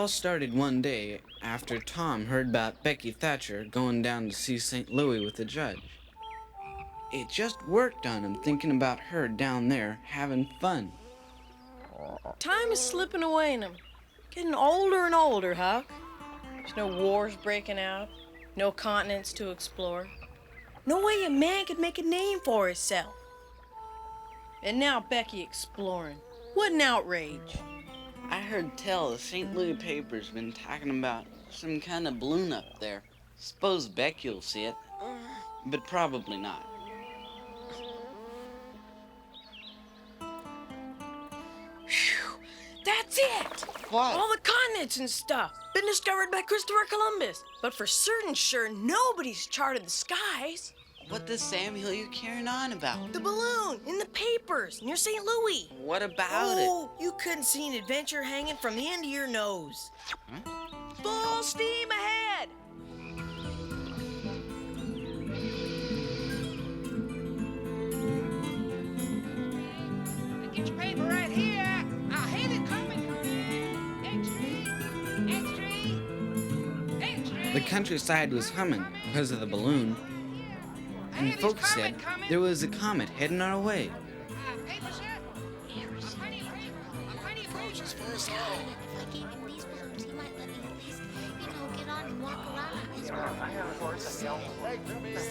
all started one day after Tom heard about Becky Thatcher going down to see St. Louis with the judge. It just worked on him thinking about her down there having fun. Time is slipping away in him. Getting older and older, Huck. There's no wars breaking out, no continents to explore. No way a man could make a name for himself. And now Becky exploring. What an outrage. I heard tell the St. Louis paper's been talking about some kind of balloon up there. Suppose Becky'll see it, but probably not. Phew, that's it! What? All the continents and stuff. Been discovered by Christopher Columbus. But for certain sure, nobody's charted the skies. What the Samuel you carrying on about? The balloon in the papers near St. Louis. What about it? Oh, you couldn't see an adventure hanging from the end of your nose. Huh? Full steam ahead! Get your paper right here. I'll hit it coming. Extra. The countryside was humming because of the balloon, and folks said there was a comet heading our way. Papers yet? Plenty of pages for us all. If I gave him these balloons, he might let me at least, get on and walk around on his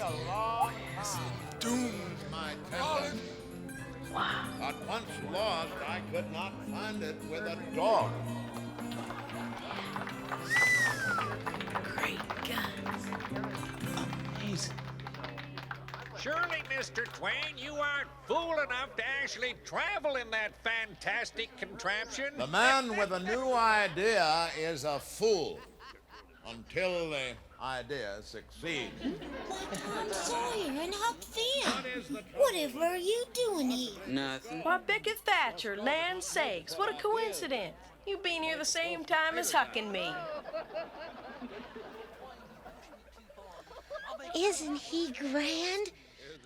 Doomed my temper. Wow. But once lost, I could not find it with a dog. Great guns. Amazing. Surely, Mr. Twain, you aren't fool enough to actually travel in that fantastic contraption. The man with a new idea is a fool until the idea succeeds. Why, Tom Sawyer and Huck Finn. Whatever are you doing here? Nothing. Why, Becky Thatcher, land sakes, what a coincidence. You being here the same time as Huck and me. Isn't he grand?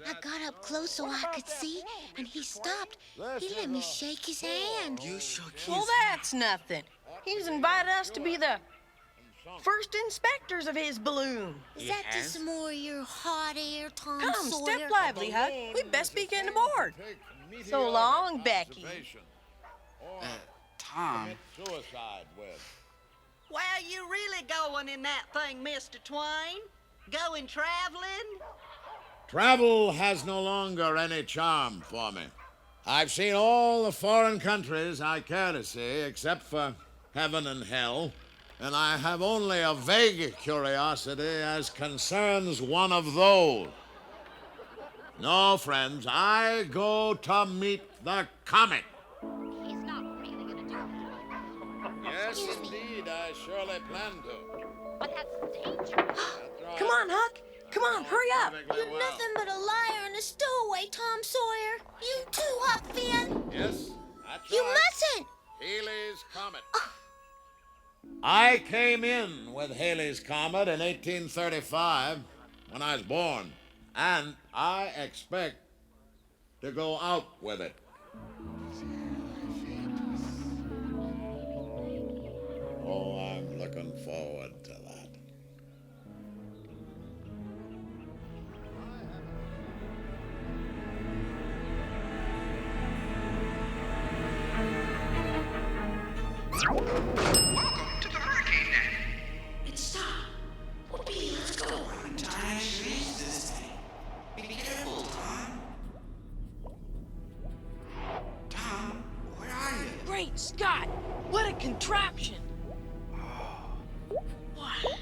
I got up close so I could see, and he stopped. He let me shake his hand. You shook his... Well, that's nothing. He's invited us to be the first inspectors of his balloon. Is that Yes? just some more of your hot air, Tom Come, Sawyer? step lively, Huck. We'd best be getting aboard. So long, Becky. Tom. Suicide with. Well, you really going in that thing, Mr. Twain? Going traveling? Travel has no longer any charm for me. I've seen all the foreign countries I care to see, except for heaven and hell, and I have only a vague curiosity as concerns one of those. No, friends, I go to meet the comet. He's not really going to tell me. Yes, indeed, I surely plan to. But that's dangerous. Come on, Huck. Come on, hurry up. You're nothing but a liar and a stowaway, Tom Sawyer. You too, Huck Finn. Yes, that's You right. mustn't. Haley's Comet. I came in with Haley's Comet in 1835 when I was born, and I expect to go out with it. Oh, I'm looking forward to that. Welcome to the Hurricane Net. It's stopped. Whoopee, let's go. I'm trying to change this thing. Be careful, Tom. Tom, where are you? Great Scott! What a contraption! What?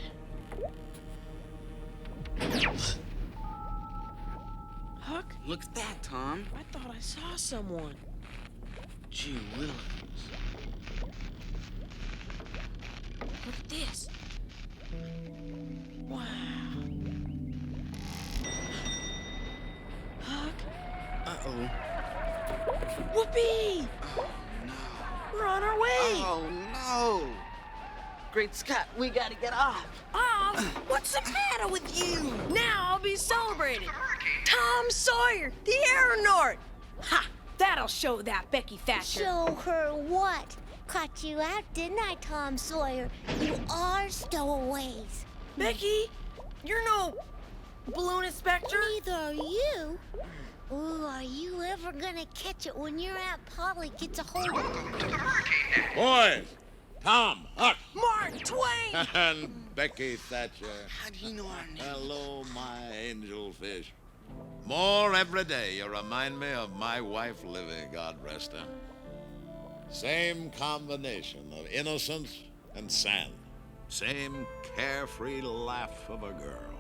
Huck? Look at that, Tom. I thought I saw someone. Gee Willikers. Look at this. Wow. Huck? Uh-oh. Whoopee! Oh, no. We're on our way! Oh, no. Great Scott, we gotta get off. What's the matter with you? Now I'll be celebrated. Tom Sawyer, the aeronaut! Ha! That'll show that Becky Thatcher. Show her what? caught you out, didn't I, Tom Sawyer? You are stowaways. Becky, you're no balloon inspector. Neither are you. Ooh, are you ever gonna catch it when your Aunt Polly gets a hold of it? Boys, Tom, Huck, Mark Twain! and Becky Thatcher. How do you know our name? Hello, my angel fish. More every day you remind me of my wife, Livy, God rest her. Same combination of innocence and sand. Same carefree laugh of a girl.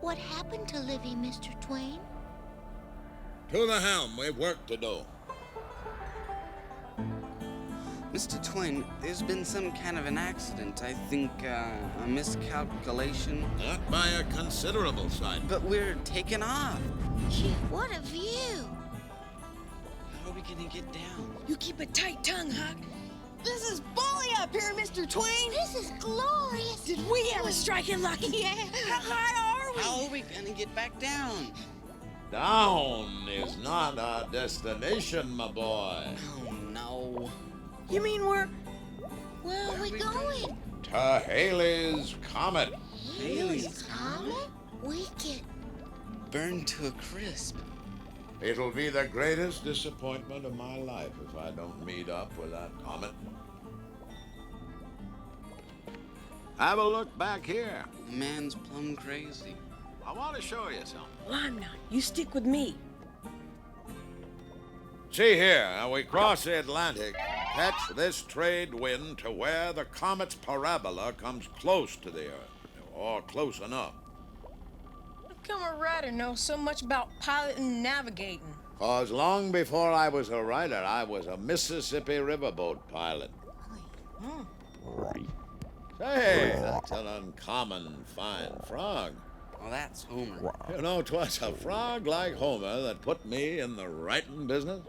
What happened to Livy, Mr. Twain? To the helm, we've work to do. Mr. Twain, there's been some kind of an accident. I think a miscalculation. Not by a considerable sight. But we're taking off. Gee, what a view. How are we gonna get down? You keep a tight tongue, Huck. This is bully up here, Mr. Twain. This is glorious. Did we ever strike it lucky? Yeah. How high are we? How are we gonna get back down? Down is not our destination, my boy. Oh, no. You mean we're... Where are we going? To Haley's Comet. Haley's Comet? Wicked. burned to a crisp. It'll be the greatest disappointment of my life if I don't meet up with that comet. Have a look back here. The man's plumb crazy. I want to show you something. Well, I'm not. You stick with me. See here, we cross the Atlantic, catch this trade wind to where the comet's parabola comes close to the Earth, or close enough. How come a writer knows so much about piloting and navigating? 'Cause long before I was a writer, I was a Mississippi riverboat pilot. Say, that's an uncommon fine frog. Well, that's Homer. You know, 'twas a frog like Homer that put me in the writing business.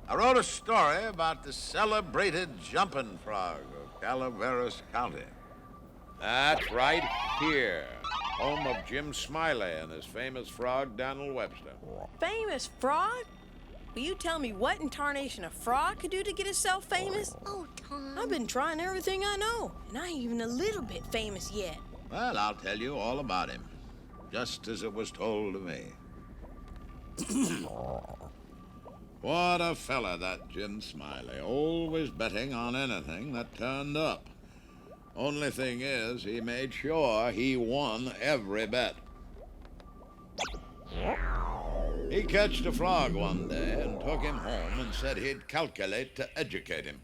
I wrote a story about the celebrated jumping frog of Calaveras County. That's right here, home of Jim Smiley and his famous frog, Donald Webster. Famous frog? Will you tell me what in tarnation a frog could do to get itself famous? Oh, Tom. I've been trying everything I know, and I ain't even a little bit famous yet. Well, I'll tell you all about him, just as it was told to me. What a fella, that Jim Smiley, always betting on anything that turned up. Only thing is, he made sure he won every bet. He catched a frog one day and took him home and said he'd calculate to educate him.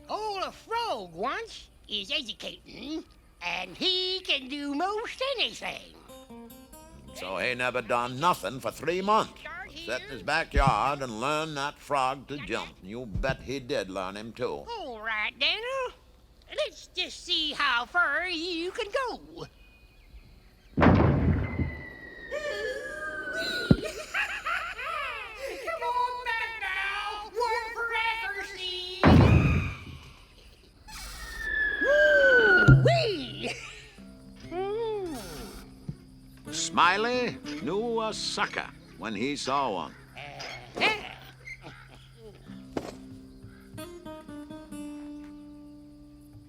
All a frog wants is educating, and he can do most anything. So he never done nothing for 3 months. Sit in his backyard and learn that frog to jump. You bet he did learn him, too. All right, Daniel. Let's just see how far you can go. Come on back now. One for accuracy. Woo-wee! Smiley knew a sucker when he saw one.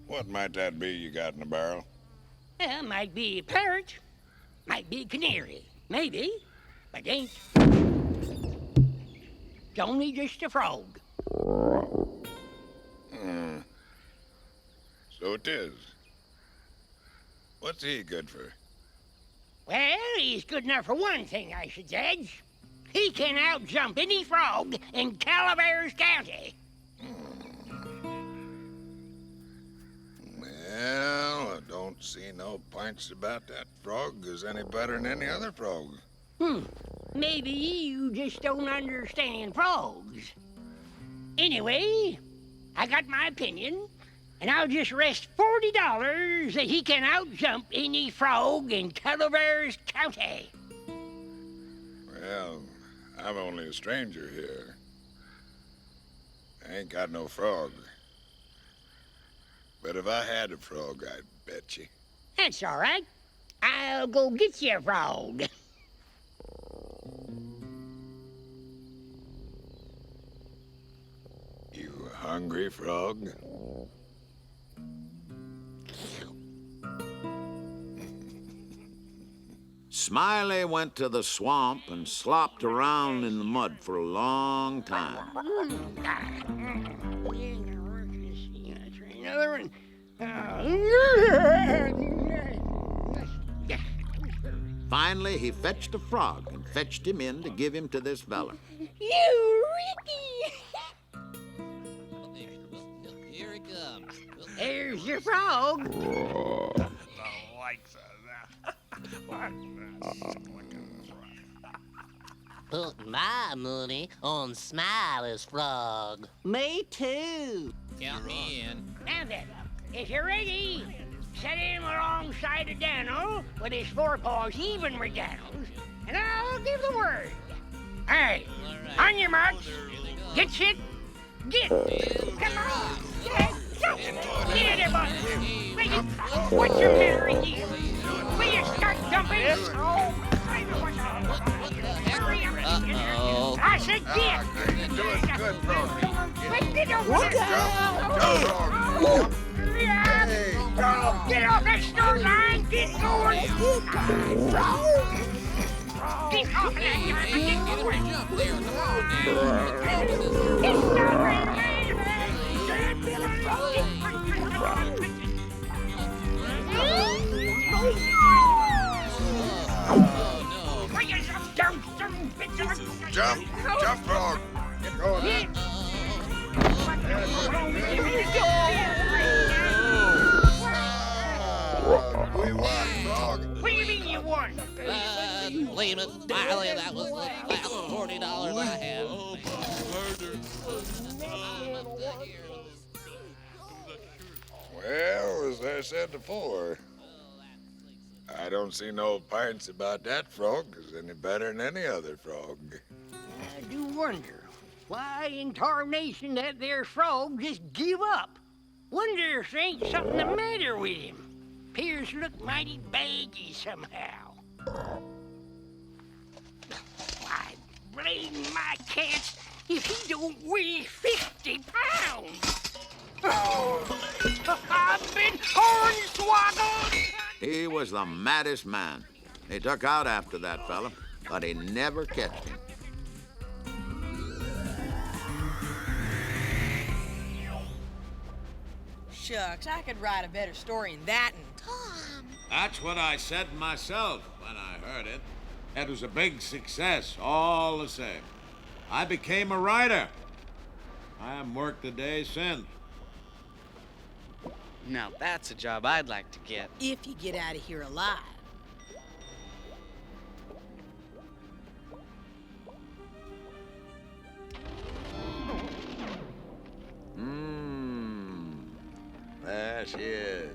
What might that be you got in the barrel? Might be a parrot, might be a canary, maybe, but ain't. It's only just a frog. So it is. What's he good for? Well, he's good enough for one thing, I should judge. He can outjump any frog in Calaveras County. Well, I don't see no pints about that frog is any better than any other frog. Maybe you just don't understand frogs. Anyway, I got my opinion, and I'll just rest $40 that he can outjump any frog in Calaveras County. Well, I'm only a stranger here. I ain't got no frog. But if I had a frog, I'd bet you. That's all right. I'll go get you a frog. Tree frog. Smiley went to the swamp and slopped around in the mud for a long time. Another one. Finally, he fetched a frog and fetched him in to give him to this fella. You, Ricky! Here it comes. There's your frog. Put my money on Smiley's frog. Me too. Count me in. Now then, if you're ready, set him alongside of Daniel with his forepaws even with Daniel's, and I'll give the word. Hey, on your marks, get set, get. Come on, get, go. Get it, boy. Will you, what's your matter with you? Will you start jumping? Oh, hurry up. Uh-oh. I said get. You're doing good, frog. Get over Jump, there. frog. Hurry up. Hey, Get off that stone line! Get going! Get off that line! Get going! Jump there. Come on now. Get started, jump, jump, frog. Get going. We won, frog. What do you mean you won? Wait a minute, Smiley, that was the last $40 I had. Well, as I said before, I don't see no pints about that frog is any better than any other frog. I do wonder why in tarnation that there frog just give up. Wonder if there ain't something the matter with him. Appears to look mighty baggy somehow. Why, blame my cats if he don't weigh 50 pounds. Oh, I've been hornswoggled. He was the maddest man. He took out after that fella, but he never catched him. Shucks, I could write a better story than that one. Tom. That's what I said myself when I heard it. It was a big success, all the same. I became a writer. I haven't worked a day since. Now that's a job I'd like to get. If you get out of here alive. There she is.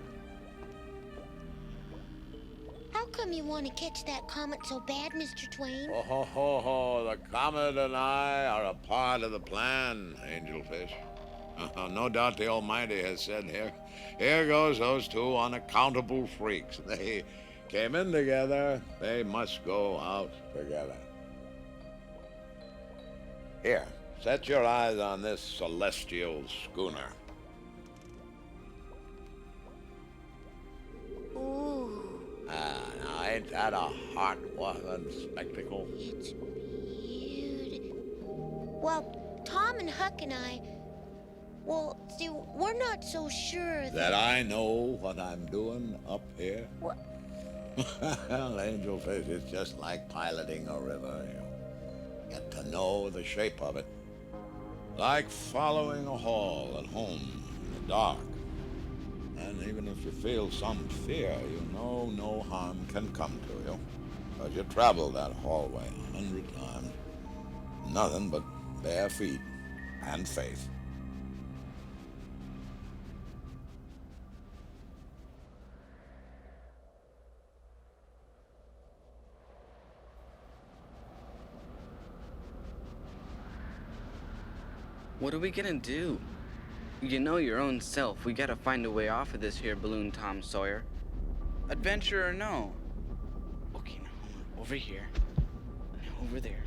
How come you want to catch that comet so bad, Mr. Twain? Oh, ho, ho, ho. The Comet and I are a part of the plan, Angelfish. No doubt the Almighty has said, here goes those two unaccountable freaks. They came in together. They must go out together. Here, set your eyes on this celestial schooner. Ooh, Now, ain't that a heart-warming spectacle? it's beautiful. Well, Tom and Huck and I, well, see, we're not so sure That I know what I'm doing up here? What? Well, Angelfish, it's just like piloting a river. You get to know the shape of it. Like following a hall at home in the dark. And even if you feel some fear, you know no harm can come to you. Because you traveled that hallway 100 times. Nothing but bare feet and faith. What are we gonna do? You know your own self. We gotta find a way off of this here balloon, Tom Sawyer. Adventure or no? Okay, now hold on. Over here. Now over there.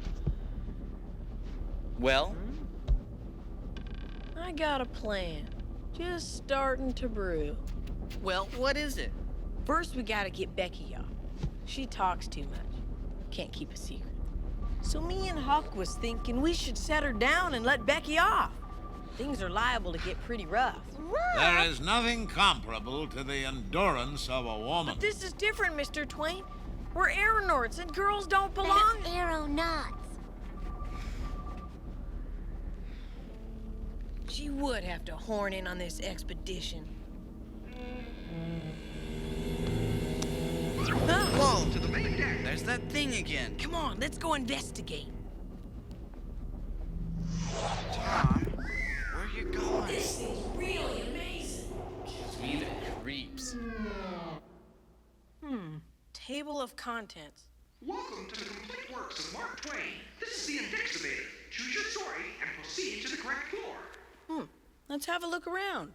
Well? I got a plan. Just starting to brew. Well, what is it? First, we gotta get Becky off. She talks too much. Can't keep a secret. So me and Huck was thinking we should set her down and let Becky off. Things are liable to get pretty rough. There is nothing comparable to the endurance of a woman. But this is different, Mr. Twain. We're aeronauts and girls don't belong. Aeronauts. She would have to horn in on this expedition. Huh? Whoa! To the main deck. There's that thing again. Come on, let's go investigate. Tom, where you going? This is really amazing. Gives me the creeps. Table of contents. Welcome to the complete works of Mark Twain. This is the Indextivator. Choose your story and proceed to the correct floor. Let's have a look around.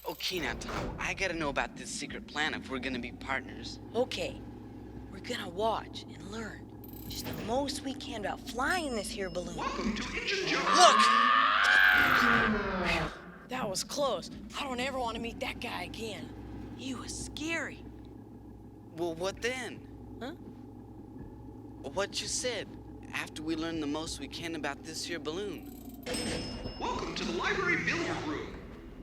Okay, now, Tom, I gotta know about this secret plan if we're gonna be partners. Okay, we're gonna watch and learn just the most we can about flying this here balloon. Welcome to Engine Joe. Look! That was close. I don't ever want to meet that guy again. He was scary. Well, what then? Huh? What you said. After we learn the most we can about this here balloon. Welcome to the library billiard room.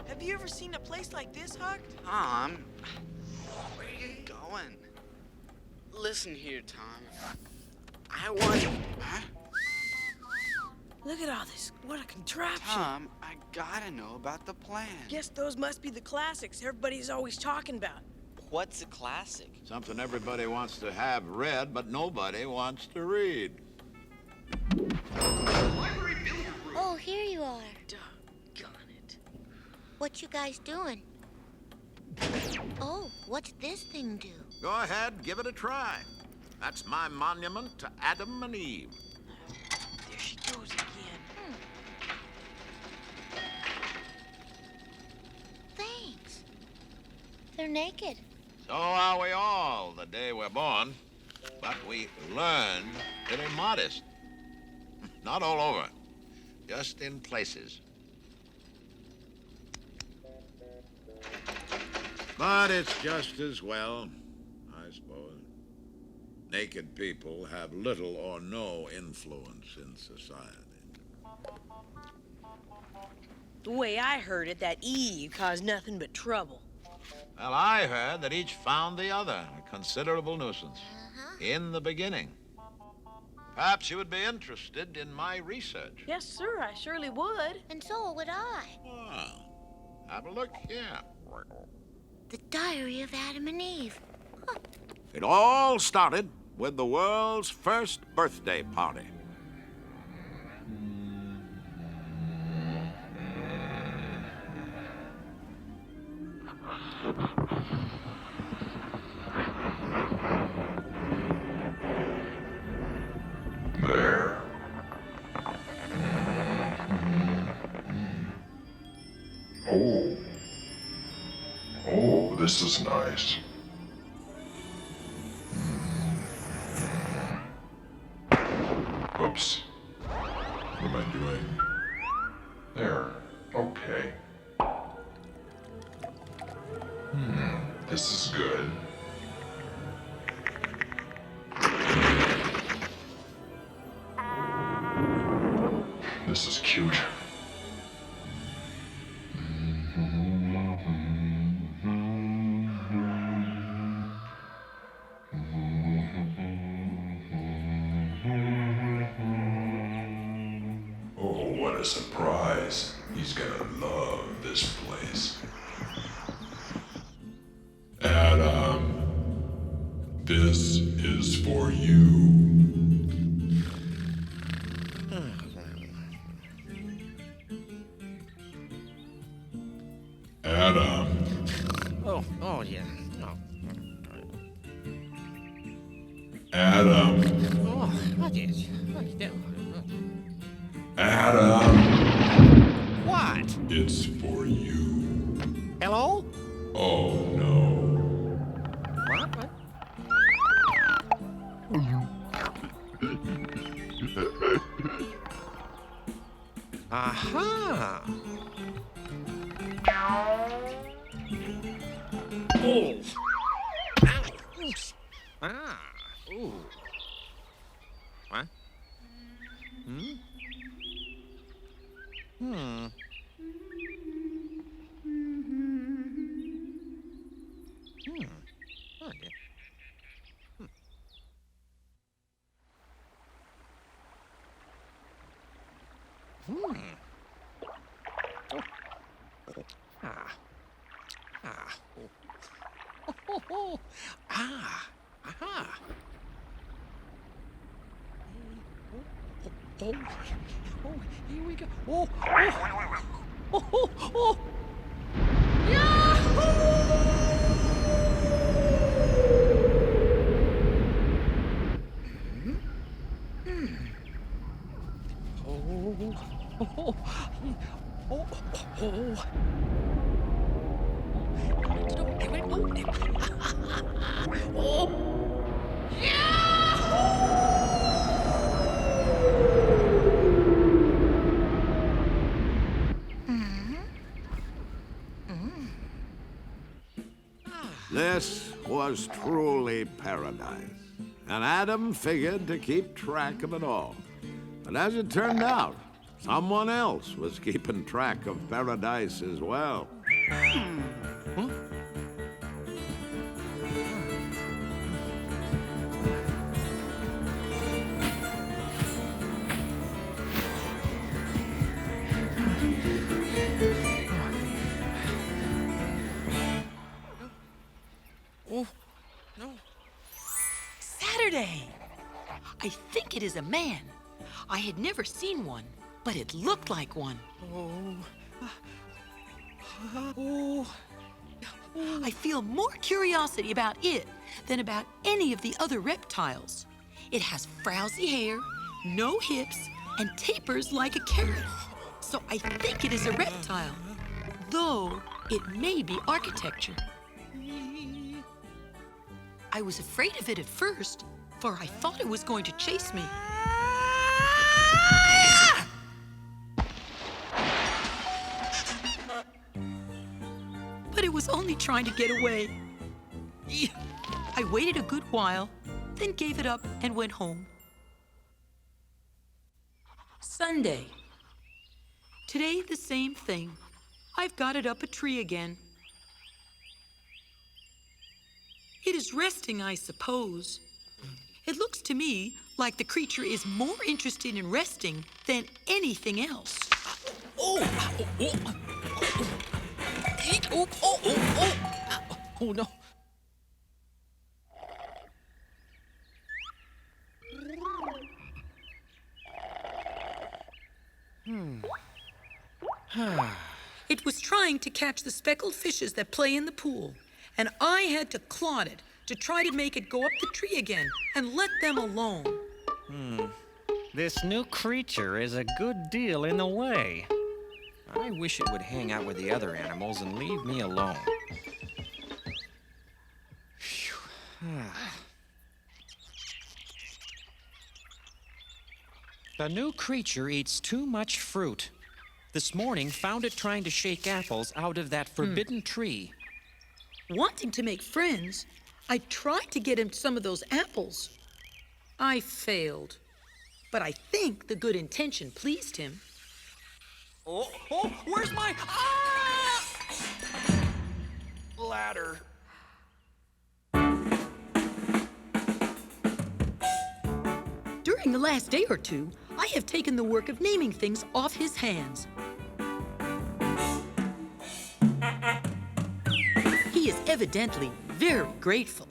Have you ever seen a place like this, Huck? Tom, where are you going? Listen here, Tom. I want... Huh? Look at all this. What a contraption. Tom, I gotta know about the plan. Guess those must be the classics everybody's always talking about. What's a classic? Something everybody wants to have read, but nobody wants to read. Library billiard room. Oh, here you are. Doggone it. What you guys doing? Oh, what's this thing do? Go ahead, give it a try. That's my monument to Adam and Eve. There she goes again. Thanks. They're naked. So are we all the day we're born, but we learn to be modest. Not all over, just in places. But it's just as well, I suppose. Naked people have little or no influence in society. The way I heard it, that Eve caused nothing but trouble. Well, I heard that each found the other a considerable nuisance in the beginning. Perhaps you would be interested in my research. Yes, sir, I surely would. And so would I. Well, have a look here. The Diary of Adam and Eve. Huh. It all started with the world's first birthday party. There. Oh, this is nice. Oops. What am I doing? There. Okay. This is good. This is cute. Oh, what a surprise. He's gonna love this place. Adam, this is for you. Adam, Oh, yeah. Oh, Adam, oh, what is? Adam, What? it's for you. Hello? Oh no. What? Aha! Oh! Ouch! Ah! Ooh! What? Hmm? Hmm. Oh, dear. Hmm. Oh. Ah. Ah. Oh. Oh, oh. Ah. Aha. Oh. Oh. Here we go. Oh. Oh. Oh. Oh. Oh. Oh. Oh. Oh. Oh. Oh. This was truly paradise, and Adam figured to keep track of it all. But as it turned out, someone else was keeping track of paradise as well. Oh. No. Saturday! I think it is a man. I had never seen one, but it looked like one. I feel more curiosity about it than about any of the other reptiles. It has frowsy hair, no hips, and tapers like a carrot. So I think it is a reptile, though it may be architecture. I was afraid of it at first, for I thought it was going to chase me. But it was only trying to get away. I waited a good while, then gave it up and went home. Sunday. Today, the same thing. I've got it up a tree again. It is resting, I suppose. It looks to me like the creature is more interested in resting than anything else. Oh no. It was trying to catch the speckled fishes that play in the pool, and I had to clod it to try to make it go up the tree again and let them alone. This new creature is a good deal in the way. I wish it would hang out with the other animals and leave me alone. The new creature eats too much fruit. This morning, found it trying to shake apples out of that forbidden tree. Wanting to make friends, I tried to get him some of those apples. I failed, but I think the good intention pleased him. Oh, where's my ladder? During the last day or two, I have taken the work of naming things off his hands. He is evidently very grateful.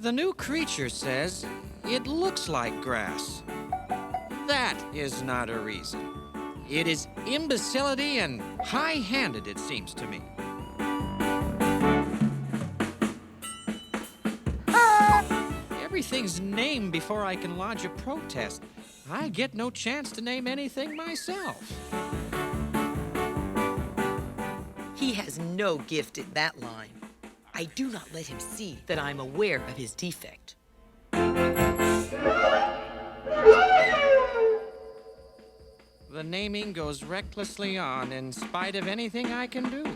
The new creature says it looks like grass. That is not a reason. It is imbecility and high-handed, it seems to me. Everything's named before I can lodge a protest. I get no chance to name anything myself. He has no gift in that line. I do not let him see that I'm aware of his defect. The The naming goes recklessly on in spite of anything I can do.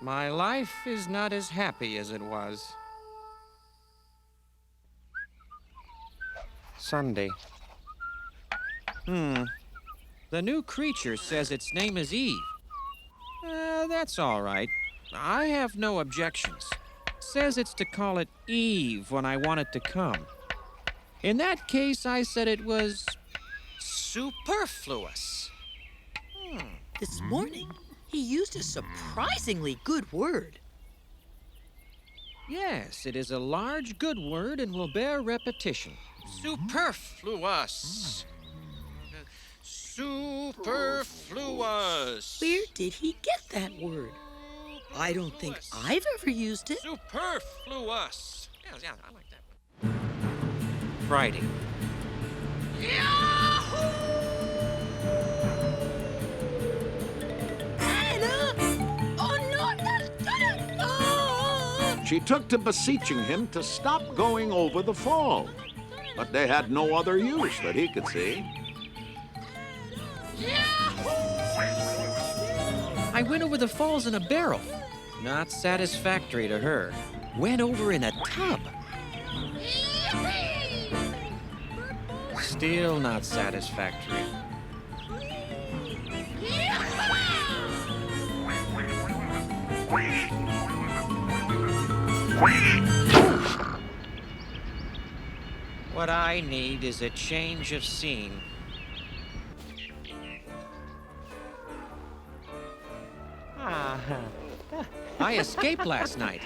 My life is not as happy as it was. Sunday. The new creature says its name is Eve. That's all right. I have no objections. Says it's to call it Eve when I want it to come. In that case, I said it was superfluous. This morning, he used a surprisingly good word. Yes, it is a large good word and will bear repetition. Superfluous. Superfluous. Where did he get that word? I don't think I've ever used it. Superfluous. Yeah, I like that one. Friday. She took to beseeching him to stop going over the fall, but they had no other use that he could see. I went over the falls in a barrel. Not satisfactory to her. Went over in a tub. Still not satisfactory. What I need is a change of scene. I escaped last night.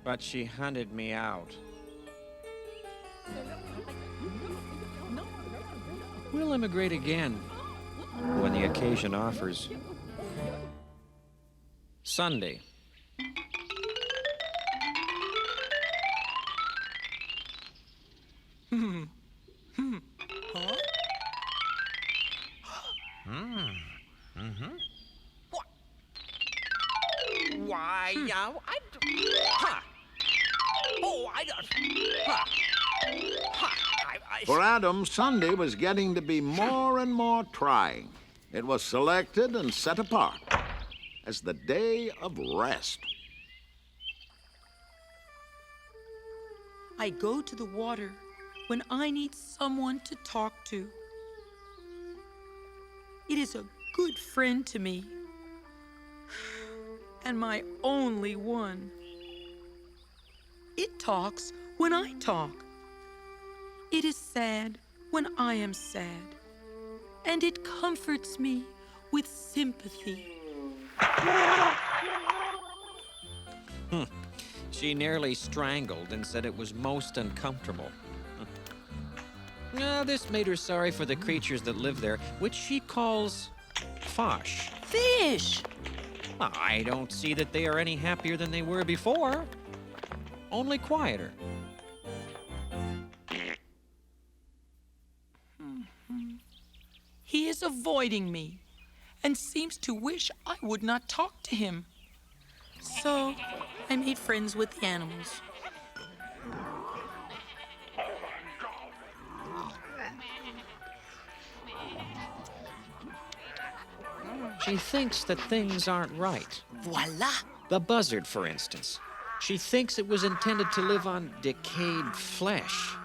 But she hunted me out. We'll immigrate again when the occasion offers. Sunday. Why, For Adam, Sunday was getting to be more and more trying. It was selected and set apart as the day of rest. I go to the water when I need someone to talk to. It is a good friend to me, and my only one. It talks when I talk. It is sad when I am sad, and it comforts me with sympathy. She nearly strangled and said it was most uncomfortable. This made her sorry for the creatures that live there, which she calls Fosh. Fish! I don't see that they are any happier than they were before. Only quieter. He is avoiding me and seems to wish I would not talk to him. So I made friends with the animals. She thinks that things aren't right. Voila! The buzzard, for instance. She thinks it was intended to live on decayed flesh.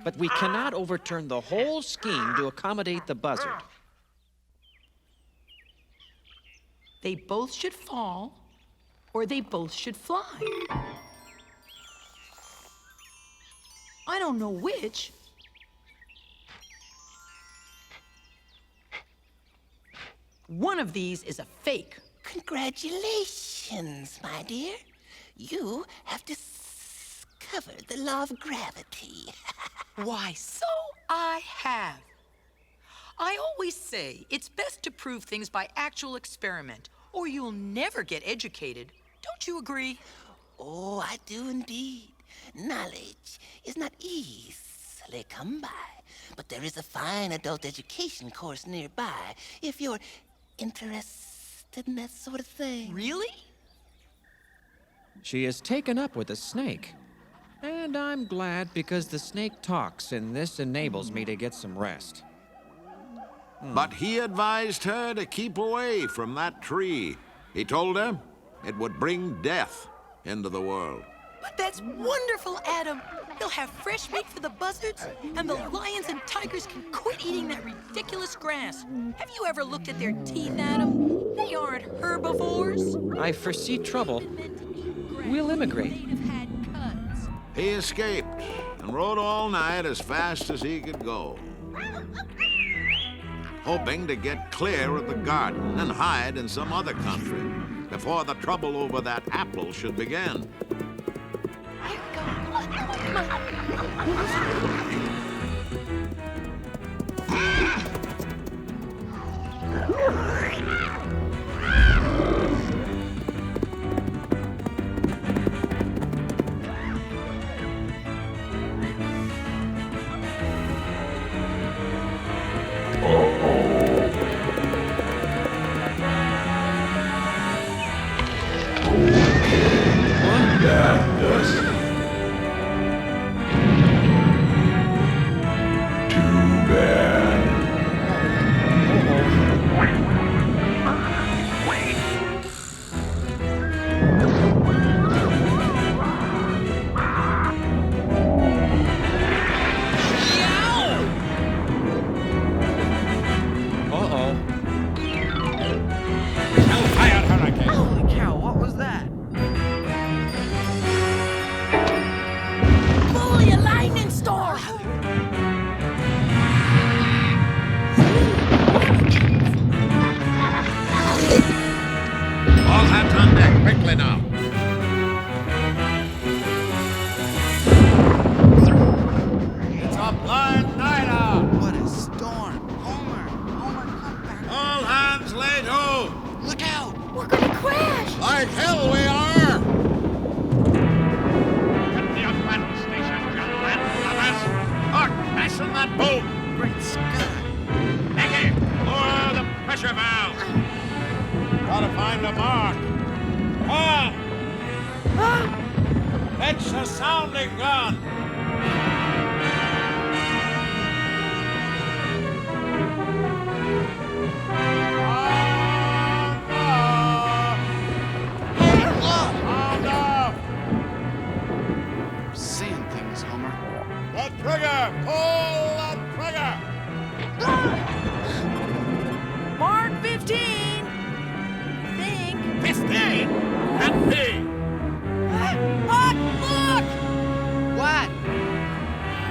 But we cannot overturn the whole scheme to accommodate the buzzard. They both should fall, or they both should fly. I don't know which. One of these is a fake. Congratulations, my dear. You have discovered the law of gravity. Why, so I have. I always say it's best to prove things by actual experiment, or you'll never get educated. Don't you agree? Oh, I do indeed. Knowledge is not easily come by, but there is a fine adult education course nearby if you're interested in that sort of thing. Really? She is taken up with the snake. And I'm glad because the snake talks, and this enables me to get some rest. But he advised her to keep away from that tree. He told her it would bring death into the world. But that's wonderful, Adam. They'll have fresh meat for the buzzards, and the lions and tigers can quit eating that ridiculous grass. Have you ever looked at their teeth, Adam? They aren't herbivores. I foresee trouble. We'll immigrate. He escaped and rode all night as fast as he could go, hoping to get clear of the garden and hide in some other country before the trouble over that apple should begin. Mark 15! Think. 15? Can't be! Mark, look! What?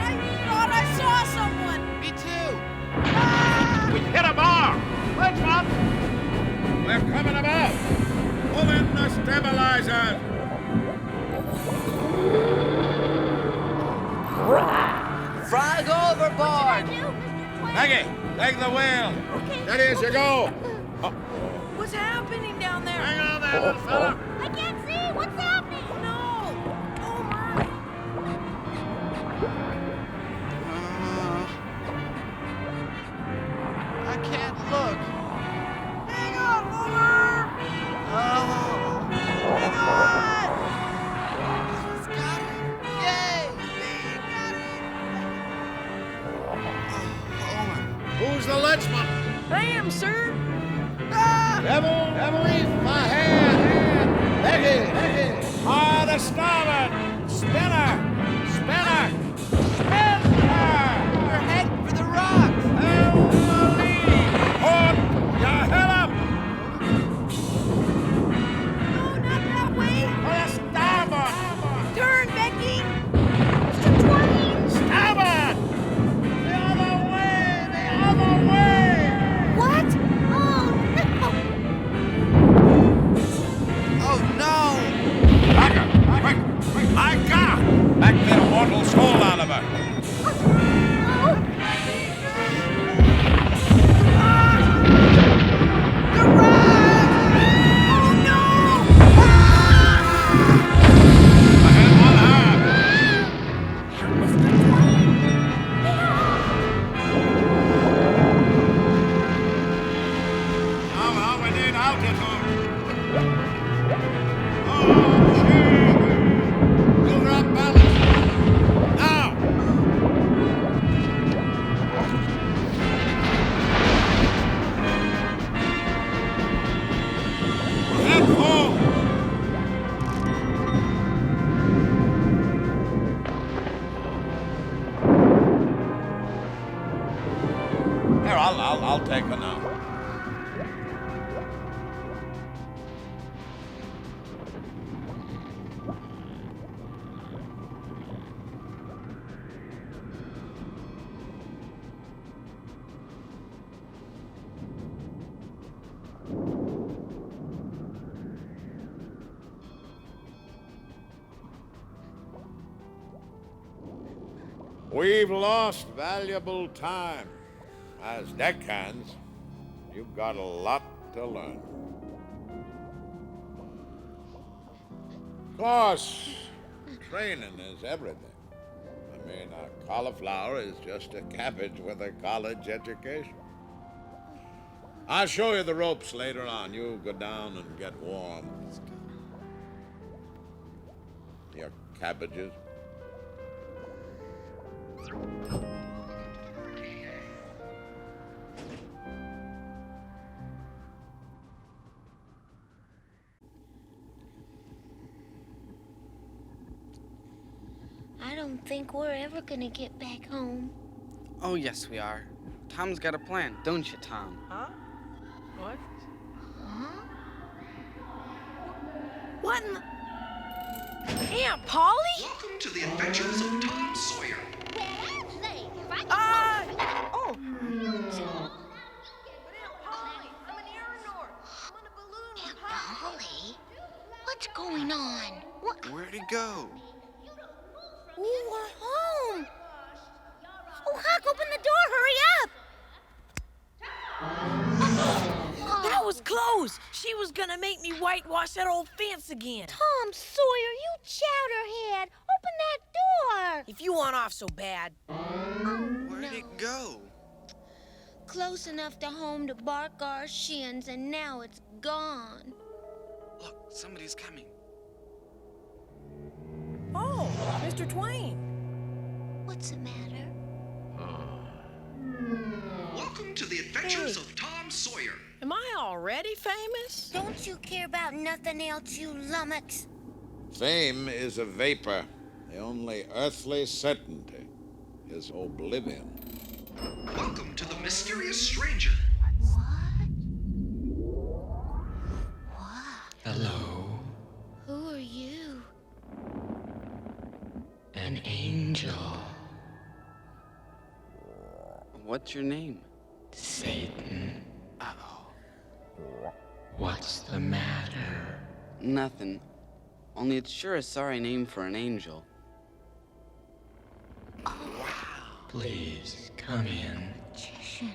I thought I saw someone! Me too. We hit a bar! Let's run! We're coming about! Pull in the stabilizers! Frog overboard! Maggie, take the wheel! Steady as you go! What's happening down there? Hang on there, little fella! I can't see. What's happening? No! Homer! I can't look. Hang on, Homer! Oh. Hang on! He's got it. Yay! He got it! Homer. Who's the leadsman? I am, sir! Devil, reef ahead! Becky! Hard to starboard! Spinner! We're heading for the rocks. Helm the lee! Port your head up! No, not that way! For the starboard! Turn, Becky! Mr. Twain! Starboard! The other way! What? Oh, no! Oh no! Quick! I got him! we need altitude. We'll drop balance. Now! Head full! Here, I'll take her now. We've lost valuable time. As deckhands, you've got a lot to learn. Of course, training is everything. I mean, a cauliflower is just a cabbage with a college education. I'll show you the ropes later on. You go down and get warm. Your cabbages. I don't think we're ever gonna get back home. Oh, yes, we are. Tom's got a plan, don't you, Tom? Huh? What? Huh? What in the... Aunt Polly? Welcome to the adventures of Tom Sawyer. Oh! Aunt Polly? What's going on? What? Where'd he go? Ooh, we're home. Oh, Huck, open the door. Hurry up. That was close. She was gonna make me whitewash that old fence again. Tom Sawyer, you chowderhead. Open that door. If you want off so bad. Where'd it go? Close enough to home to bark our shins, and now it's gone. Look, somebody's coming. Oh, Mr. Twain. What's the matter? Welcome to the adventures of Tom Sawyer. Am I already famous? Don't you care about nothing else, you lummox? Fame is a vapor. The only earthly certainty is oblivion. Welcome to the mysterious stranger. What? Hello, Who are you? an angel. What's your name? Satan. Uh-oh. What's the matter? Nothing. Only it's sure a sorry name for an angel. Please, come in. Magician.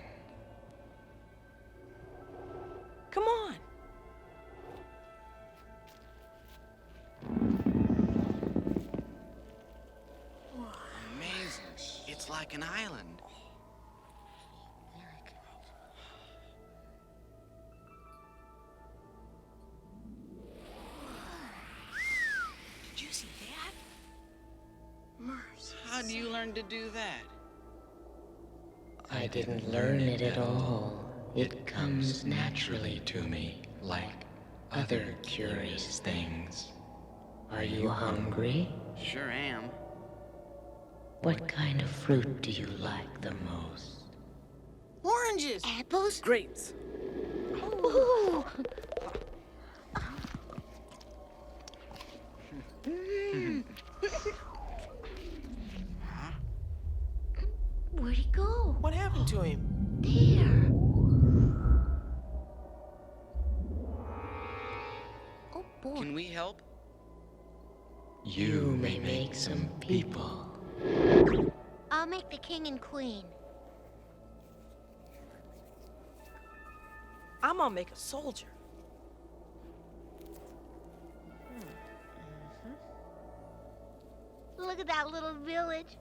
Come on. Amazing. It's like an island. Did you see that? Mercy. How do you learn to do that? I didn't learn it at all. It comes naturally to me, like other curious things. Are you hungry? Sure am. What kind of fruit do you like the most? Oranges. Apples? Grapes. Ooh. Where'd he go? What happened to him? There. Oh, boy. Can we help? You may make some people. I'll make the king and queen. I'm gonna make a soldier. Look at that little village.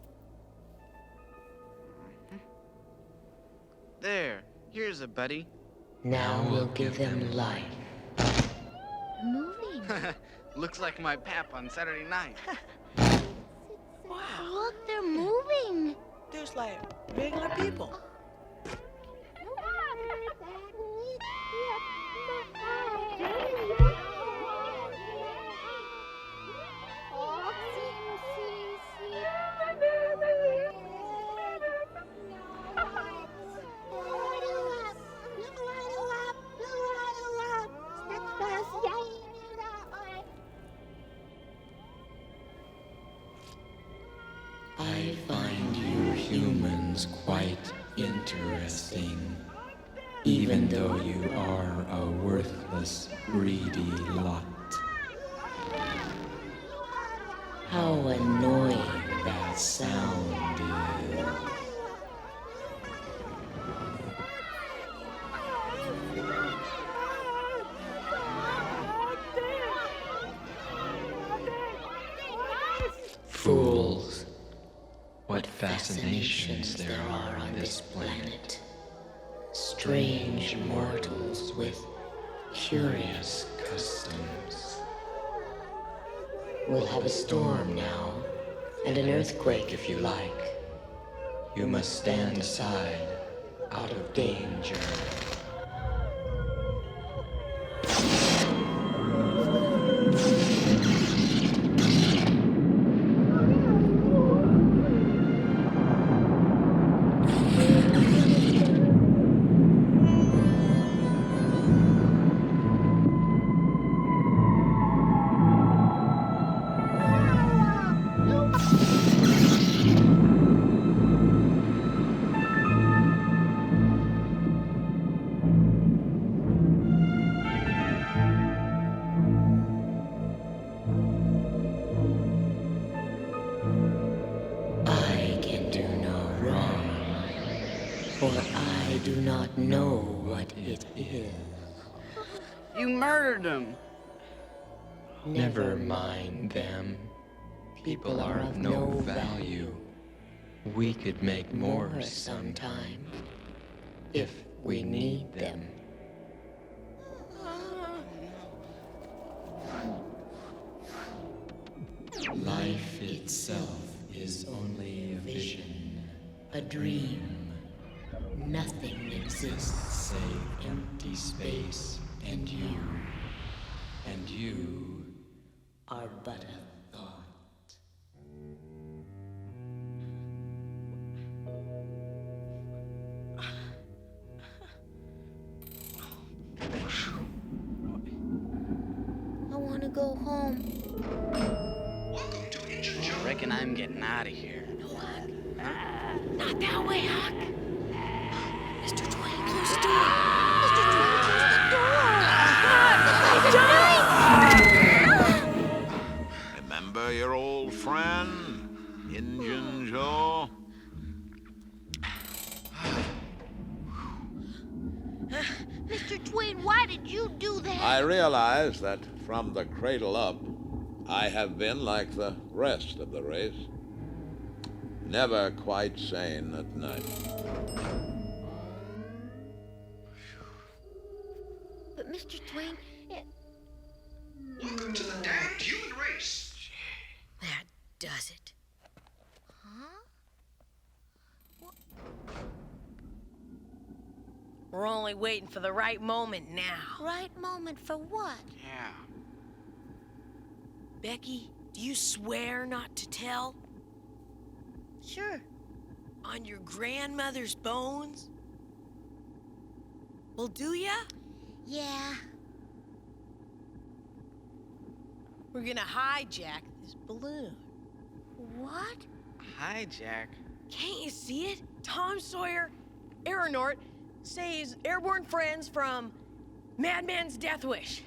There. Here's a buddy. Now we'll give them life. Moving. Looks like my pap on Saturday night. Look, they're moving. Just like regular people. I find you humans quite interesting, even though you are a worthless, greedy lot. How annoying that sound is. Fools. What fascinations there are on this planet. Strange mortals with curious customs. We'll have a storm now, and an earthquake if you like. You must stand aside, out of danger. For I do not know what it is. You murdered him. Never mind them. People are of no value. We could make more sometime, if we need them. Life itself is only a vision, a dream. Nothing exists save empty space and you. And you are but a thought. I want to go home. I reckon I'm getting out of here. Not that way, Huck. Mr. Twain, close the door. Remember your old friend, Injun Joe? Mr. Twain, why did you do that? I realize that from the cradle up, I have been like the rest of the race. Never quite sane at night. But Mr. Twain, Welcome to the damned human race. That does it. We're only waiting for the right moment now. Right moment for what? Yeah. Becky, do you swear not to tell? Sure. On your grandmother's bones? Well, do ya? Yeah. We're gonna hijack this balloon. What? Hijack. Can't you see it? Tom Sawyer, Aeronort, saves airborne friends from Madman's Death Wish.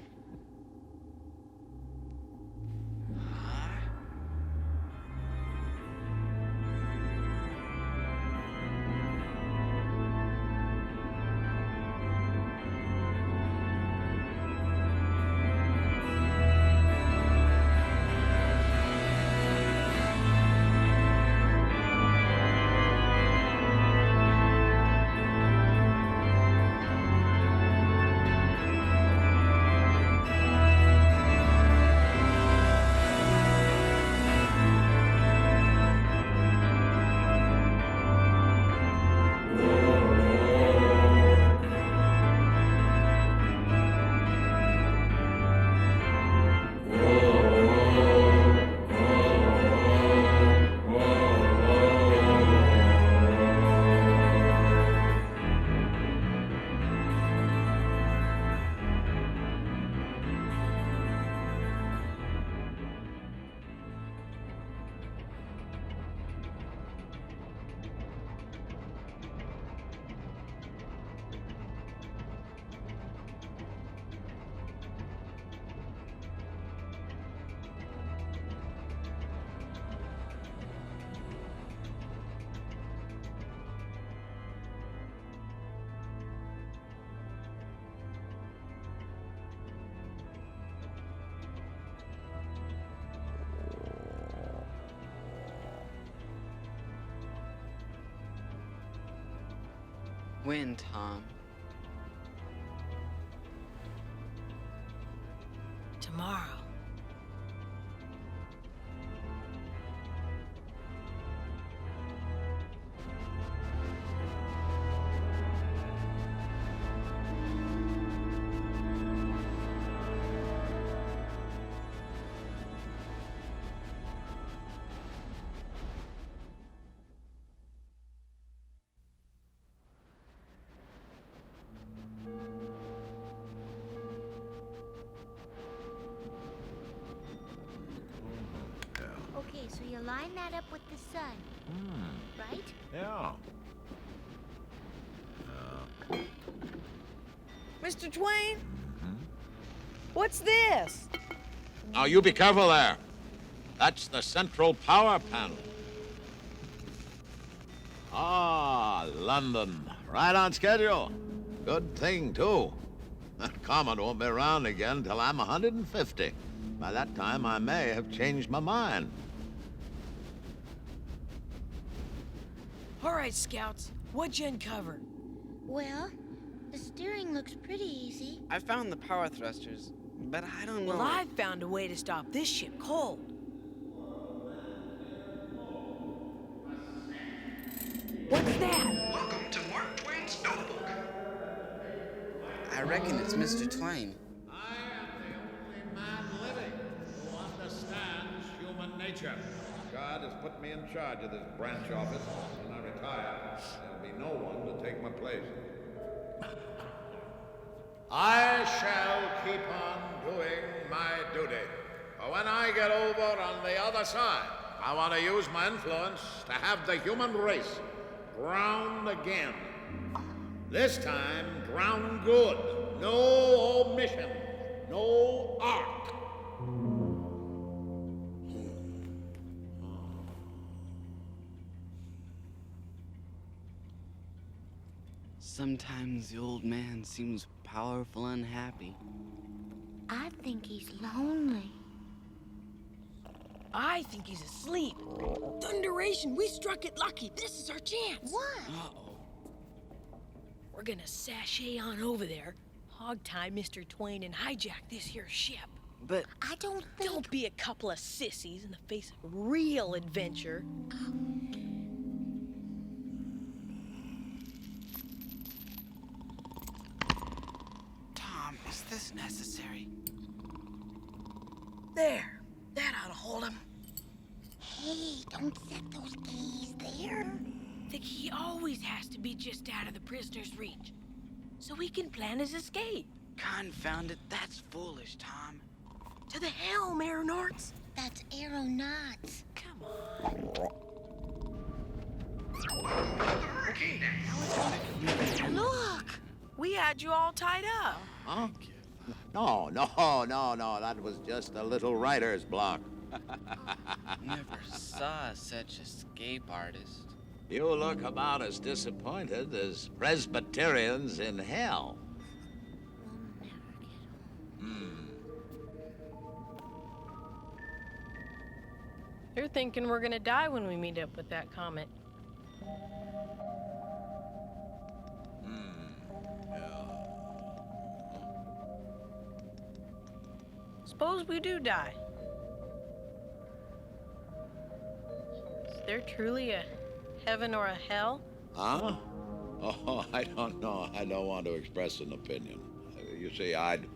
When, Tom? Tomorrow. Okay, so you line that up with the sun, right? Yeah. Mr. Twain? What's this? Now, you be careful there. That's the central power panel. Ah, London. Right on schedule. Good thing, too. That Comet won't be around again till I'm 150. By that time, I may have changed my mind. All right, Scouts. What'd you uncover? Well, the steering looks pretty easy. I found the power thrusters, but I don't know. Well, I've found a way to stop this ship cold. What's that? Welcome to Mark Twain's notebook. I reckon it's Mr. Twain. I am the only man living who understands human nature. God has put me in charge of this branch office. When I retire, there'll be no one to take my place. I shall keep on doing my duty. But when I get over on the other side, I want to use my influence to have the human race drowned again. This time, drown good. No omission. No arc. Sometimes the old man seems powerful unhappy. I think he's lonely. I think he's asleep. Thunderation, we struck it lucky. This is our chance. What? Uh-oh. We're gonna sashay on over there, hog-tie Mr. Twain, and hijack this here ship. But I don't think... Don't be a couple of sissies in the face of real adventure. Tom, is this necessary? There. That ought to hold him. Hey, don't set those keys there. The key always has to be just out of the prisoner's reach, so he can plan his escape. Confound it, that's foolish, Tom. To the helm, aeronauts. That's aeronauts. Come on. Okay, now. Look! We had you all tied up. Huh? No. That was just a little writer's block. Never saw such escape artist. You look about as disappointed as Presbyterians in hell. You're thinking we're gonna die when we meet up with that comet. Suppose we do die. Is there truly a heaven or a hell? Huh? Oh, I don't know. I don't want to express an opinion. You see, I'd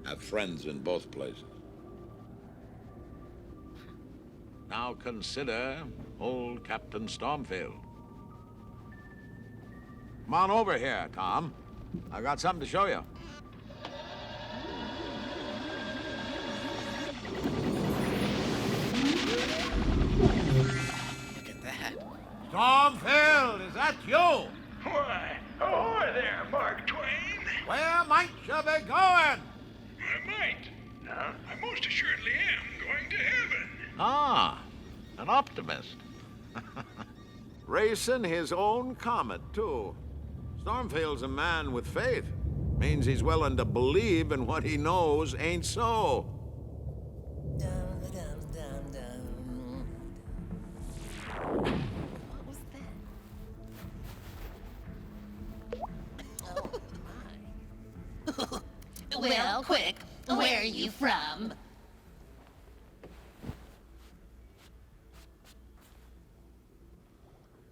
have friends in both places. Now consider old Captain Stormfield. Come on over here, Tom. I got something to show you. Look at that. Stormfield, is that you? Why, ahoy there, Mark Twain. Where might you be going? I might. I most assuredly am going to heaven. Ah, an optimist. Racing his own comet, too. Stormfield's a man with faith. Means he's willing to believe in what he knows ain't so. What was that? Well, quick, where are you from?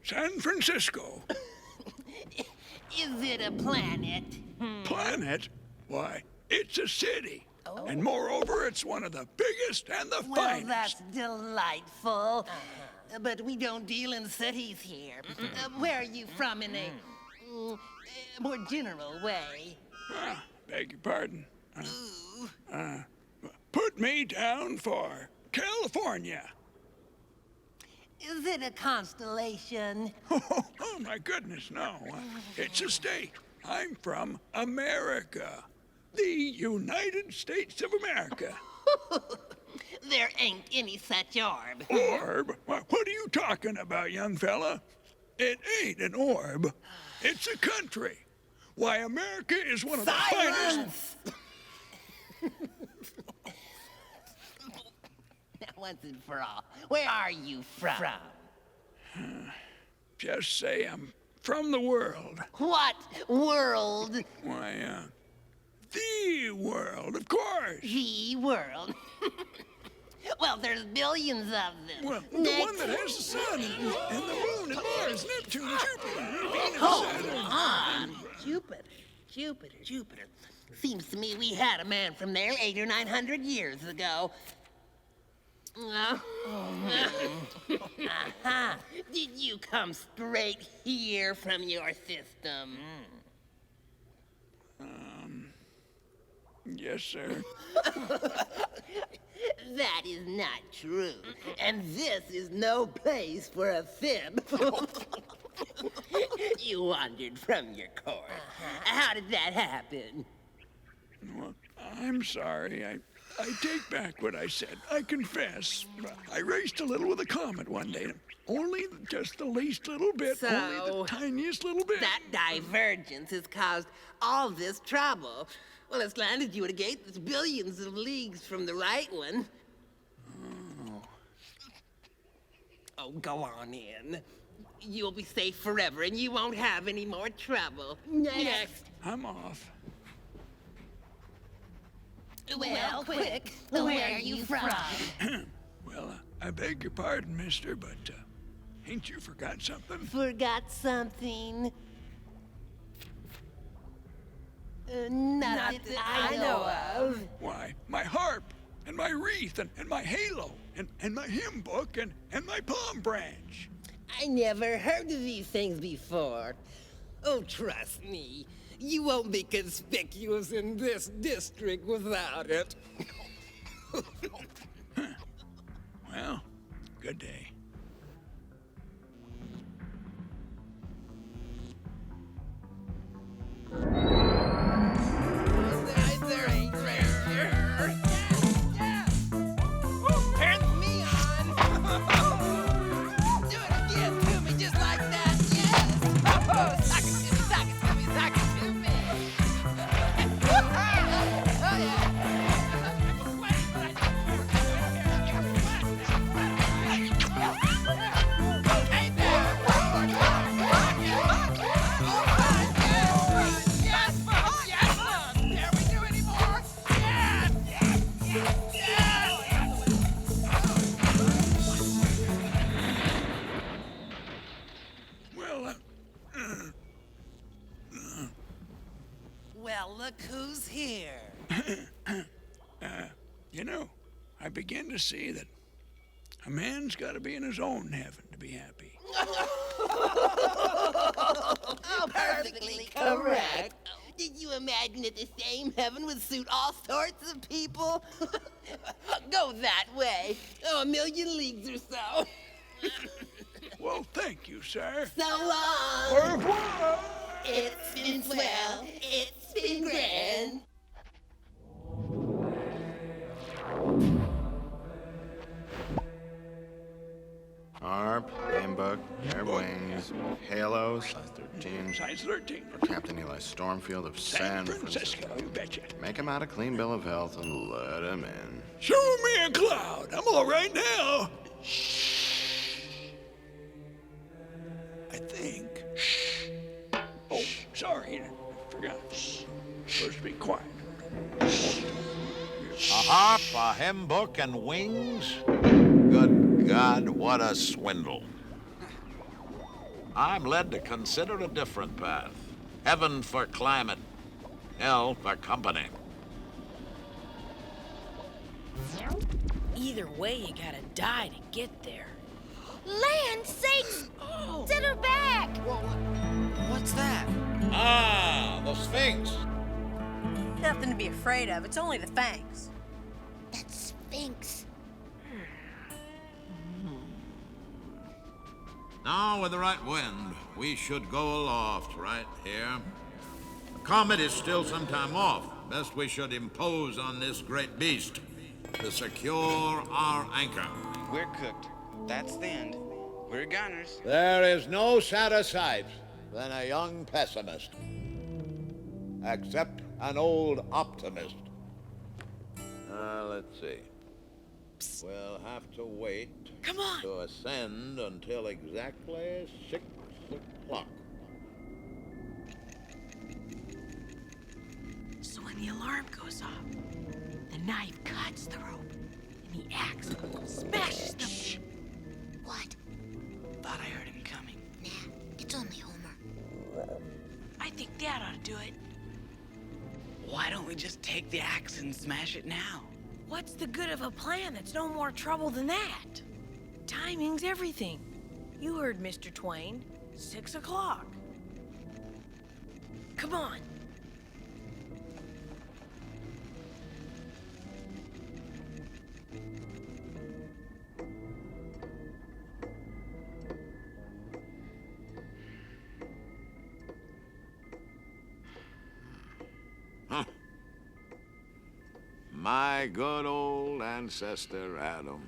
San Francisco. Is it a planet? Planet? Why, it's a city. And moreover, it's one of the biggest and the Well, finest. that's delightful. But we don't deal in cities here. Where are you from in a more general way? Beg your pardon. Put me down for California. Is it a constellation? Oh, my goodness, no. It's a state. I'm from America. The United States of America. There ain't any such orb. Orb? What are you talking about, young fella? It ain't an orb. It's a country. Why, America is one of the finest... Once and for all, where are you from? Just say I'm from the world. What world? Why, the world, of course. The world. Well, there's billions of them. Well, the one that has the sun and the moon and Mars, Neptune, Jupiter, Venus, Hold on. Jupiter. Seems to me we had a man from there 800 or 900 years ago. Did you come straight here from your system? Yes, sir. That is not true. And this is no place for a fib. You wandered from your course. How did that happen? Well, I'm sorry. I take back what I said. I confess. I raced a little with a comet one day. Only just the least little bit. So, only the tiniest little bit. That divergence has caused all this trouble. Well, it's landed you at a gate that's billions of leagues from the right one. Oh, go on in. You'll be safe forever, and you won't have any more trouble. Next. I'm off. Well, quick, where are you from? Well, I beg your pardon, mister, but ain't you forgot something? Forgot something? Not that I know of. Why, my harp, and my wreath, and my halo, and my hymn book, and my palm branch. I never heard of these things before. Oh, trust me, you won't be conspicuous in this district without it. Well, good day. Well, look who's here. You know, I begin to see that a man's got to be in his own heaven to be happy. Oh, perfectly correct. Did you imagine that the same heaven would suit all sorts of people? Go that way. Oh, 1,000,000 leagues or so. Well, thank you, sir. So long. Au revoir. It's been swell. It's been grand. Harp, handbook, air wings, halo, size 13. Size 13. For Captain Eli Stormfield of San Francisco. You betcha. Make him out a clean bill of health and let him in. Show me a cloud. I'm all right now. I think. Oh, sorry. I forgot. Supposed to be quiet. harp, a hymn book, and wings? Good God, what a swindle. I'm led to consider a different path. Heaven for climate, hell for company. Either way, you gotta die to get there. Land sakes! Set her back! What's that? Ah, the Sphinx. Nothing to be afraid of. It's only the fangs. That Sphinx. Now, with the right wind, we should go aloft right here. The Comet is still some time off. Best we should impose on this great beast to secure our anchor. We're cooked. That's the end. We're gunners. There is no sadder sight than a young pessimist, except an old optimist. Let's see. We'll have to wait to ascend until exactly 6 o'clock. So when the alarm goes off, the knife cuts the rope, and the axe smashes them. Shh. What? Thought I heard him coming. Nah, it's only Homer. I think Dad ought to do it. Why don't we just take the axe and smash it now? What's the good of a plan that's no more trouble than that? Timing's everything. You heard Mr. Twain. 6 o'clock. Come on. Huh. My good old ancestor Adam.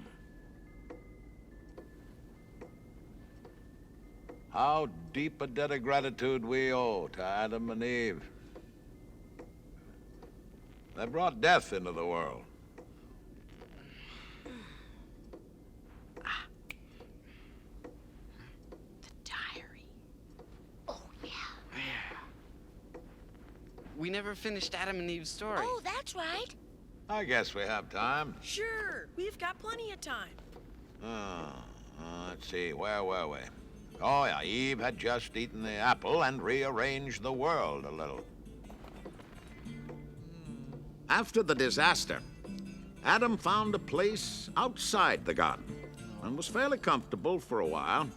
How deep a debt of gratitude we owe to Adam and Eve. They brought death into the world. We never finished Adam and Eve's story. Oh, that's right. I guess we have time. Sure, we've got plenty of time. Let's see, where were we? Oh, yeah, Eve had just eaten the apple and rearranged the world a little. After the disaster, Adam found a place outside the garden and was fairly comfortable for a while.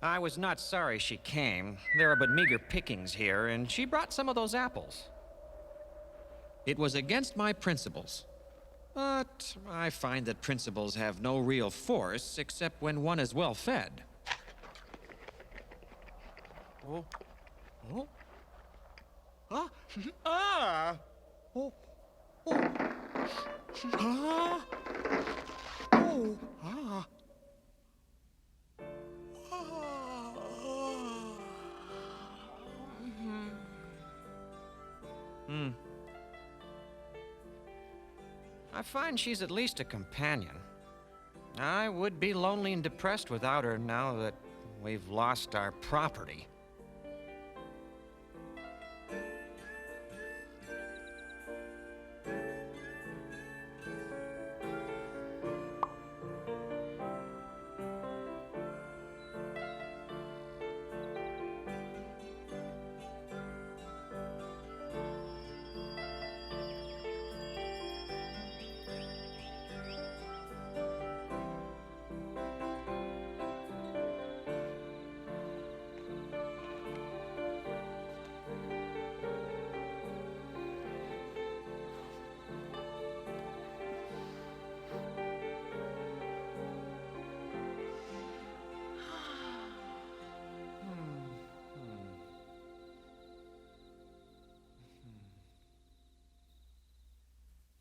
I was not sorry she came. There are but meager pickings here, and she brought some of those apples. It was against my principles. But I find that principles have no real force except when one is well fed. Oh. Oh. Ah. Ah. Oh. Oh. Ah. Oh. Ah. I find she's at least a companion. I would be lonely and depressed without her now that we've lost our property.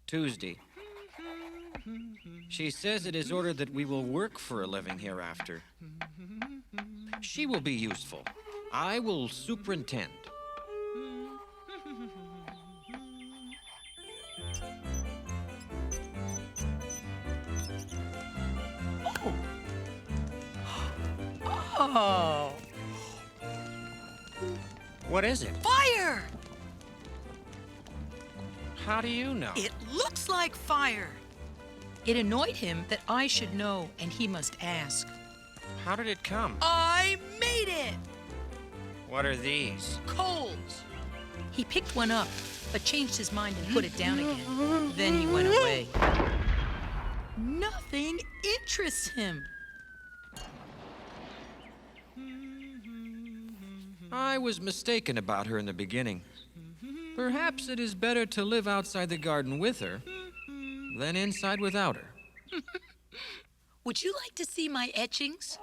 Tuesday. She says it is ordered that we will work for a living hereafter. She will be useful. I will superintend. Oh. What is it? Fire! How do you know? It looks like fire. It annoyed him that I should know, and he must ask. How did it come? I made it! What are these? Coals. He picked one up, but changed his mind and put it down again. Then he went away. Nothing interests him. I was mistaken about her in the beginning. Perhaps it is better to live outside the garden with her than inside without her. Would you like to see my etchings?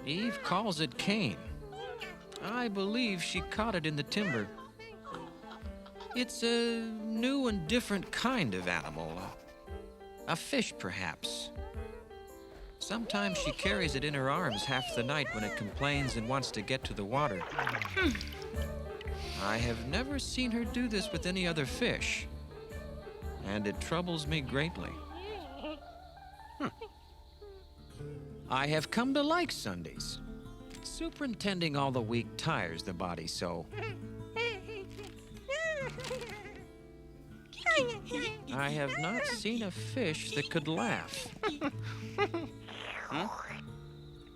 Eve calls it Cain. I believe she caught it in the timber. It's a new and different kind of animal. A fish, perhaps. Sometimes she carries it in her arms half the night when it complains and wants to get to the water. I have never seen her do this with any other fish, and it troubles me greatly. I have come to like Sundays. Superintending all the week tires the body so. I have not seen a fish that could laugh.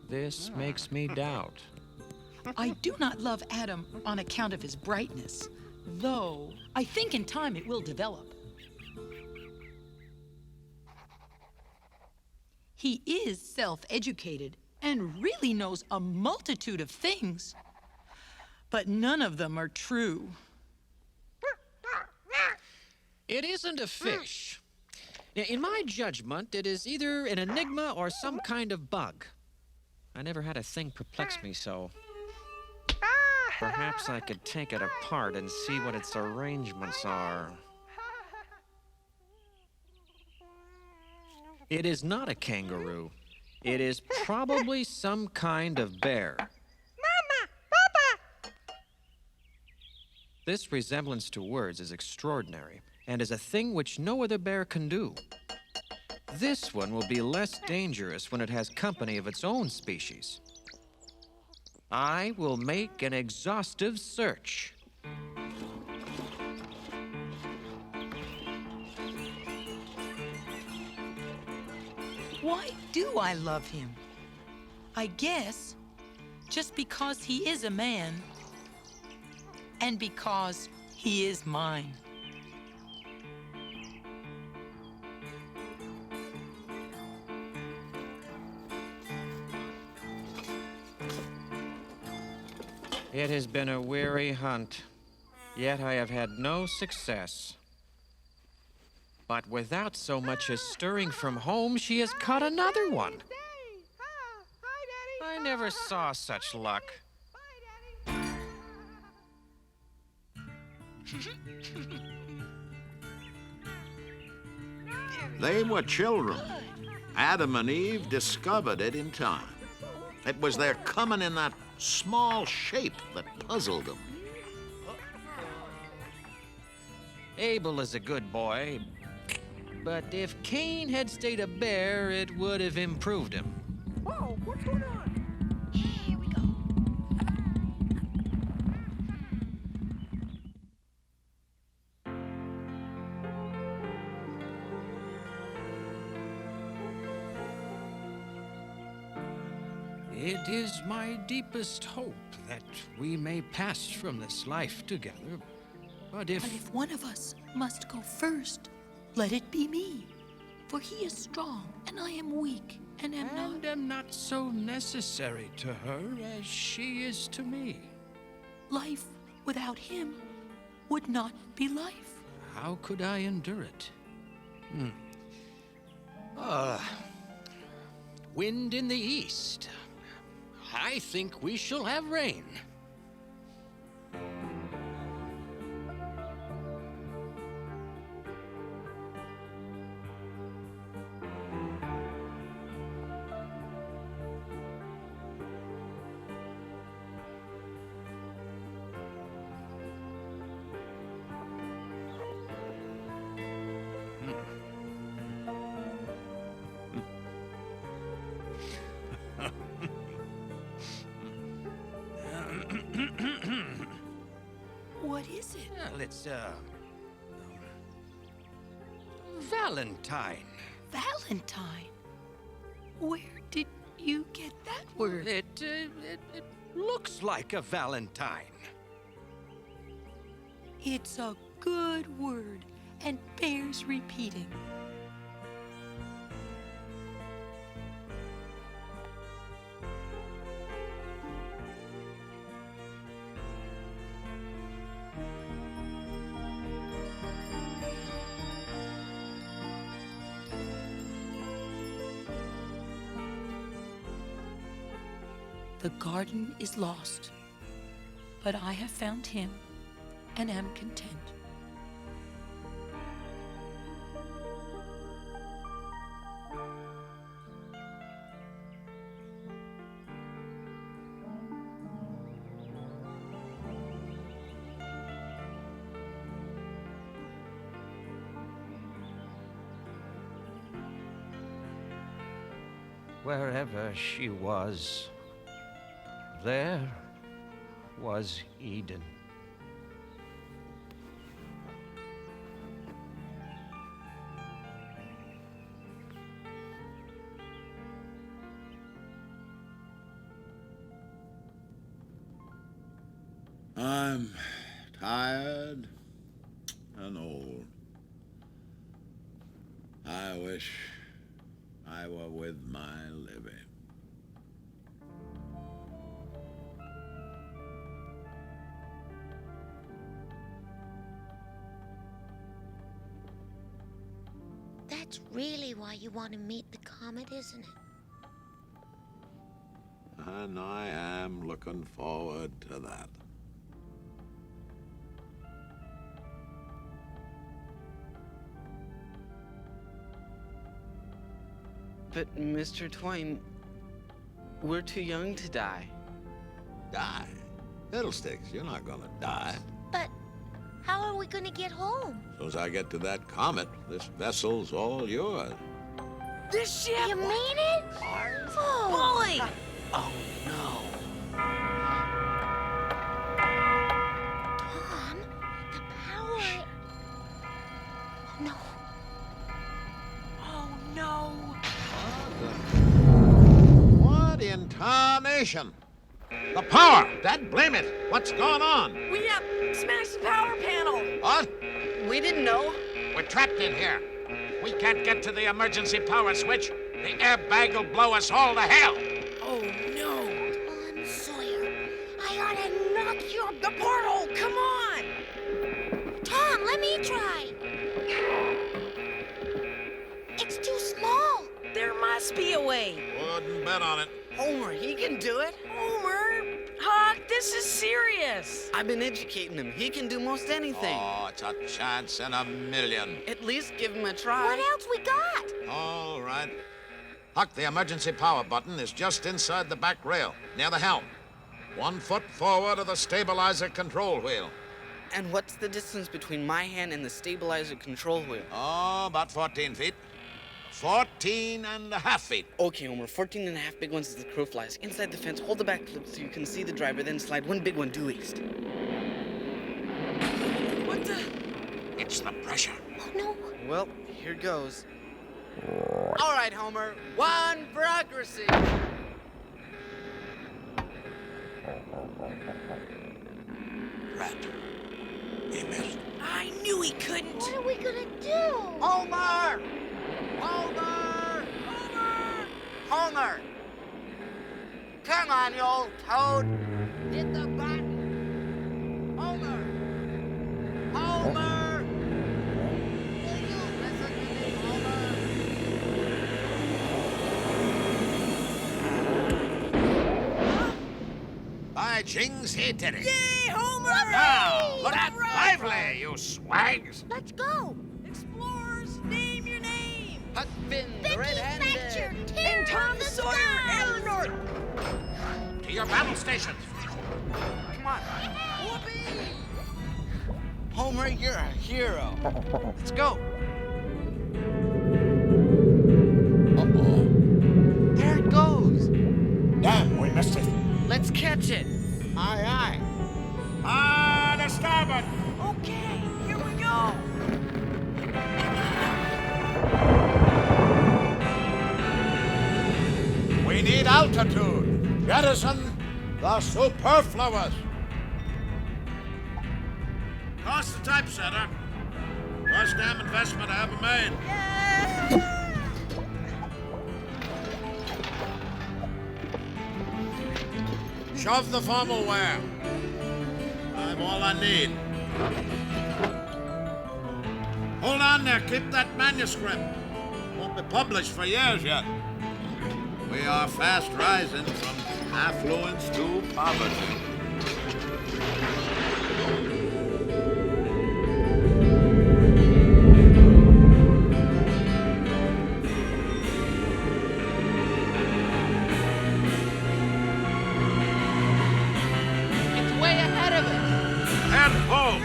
This makes me doubt. I do not love Adam on account of his brightness, though I think in time it will develop. He is self-educated and really knows a multitude of things, but none of them are true. It isn't a fish. In my judgment, it is either an enigma or some kind of bug. I never had a thing perplex me so. Perhaps I could take it apart and see what its arrangements are. It is not a kangaroo. It is probably some kind of bear. Mama! Papa! This resemblance to words is extraordinary and is a thing which no other bear can do. This one will be less dangerous when it has company of its own species. I will make an exhaustive search. Why do I love him? I guess just because he is a man and because he is mine. It has been a weary hunt, yet I have had no success. But without so much as stirring from home, she has caught another one. I never saw such luck. They were children. Adam and Eve discovered it in time. It was their coming in that small shape that puzzled them. Abel is a good boy, but if Cain had stayed a bear, it would have improved him. Whoa, what's going on? Here we go. It is my deepest hope that we may pass from this life together. But if one of us must go first, let it be me. For he is strong, and I am weak, and am not so necessary to her as she is to me. Life without him would not be life. How could I endure it? Wind in the east. I think we shall have rain. Well, it's, Valentine. Valentine? Where did you get that word? It looks like a valentine. It's a good word and bears repeating. The garden is lost, but I have found him and am content. Wherever she was, there was Eden. I'm tired and old. I wish I were with my Libby. That's really why you want to meet the Comet, isn't it? And I am looking forward to that. But, Mr. Twain, we're too young to die. Die? Fiddlesticks, you're not gonna die. But how are we going to get home? As soon as I get to that Comet, this vessel's all yours. This ship? You mean it? Oh. Boy! Oh, no. Tom, the power... Oh, no. Oh, no. What in tarnation? The power! Dad, blame it! What's going on? We smashed the power panel. What? We didn't know. We're trapped in here. We can't get to the emergency power switch. The airbag will blow us all to hell. Oh, no. Tom Sawyer, I ought to knock you up The portal, come on. Tom, let me try. It's too small. There must be a way. Wouldn't bet on it. Homer, he can do it. Homer, Huck, this is serious. I've been educating him. He can do most anything. Oh, it's a chance in a million. At least give him a try. What else we got? All right. Huck, the emergency power button is just inside the back rail, near the helm. 1 foot forward of the stabilizer control wheel. And what's the distance between my hand and the stabilizer control wheel? Oh, about 14 feet. 14 and a half feet. Okay, Homer, 14 and a half big ones as the crow flies. Inside the fence, hold the back clip so you can see the driver, then slide one big one due east. What the? It's the pressure. Oh, no. Well, here goes. All right, Homer, one for accuracy. Rat. He missed. I knew he couldn't. What are we going to do? Homer! Homer! Homer! Homer! Come on, you old toad. Hit the button. Homer! Homer! Will you listen to me, Homer? By jings, he did it. Yay, Homer! Now, look All out right. lively, you swags. Let's go. Explorers, name your name. Huck Finn, Becky red-handed. Thatcher, And terror Tom of the Sawyer, skies. Eleanor. To your battle stations. Come on. Whoopee! Homer, you're a hero. Let's go. Uh-oh. There it goes. Damn, we missed it. Let's catch it. Aye, aye. Ah, to starboard. Okay. No! We need altitude. Jettison the superfluous. Toss the typesetter. Worst damn investment I ever made. Shove the formal wear. I have all I need. Hold on there. Keep that manuscript. Won't be published for years yet. We are fast rising from affluence to poverty. It's way ahead of us. And home.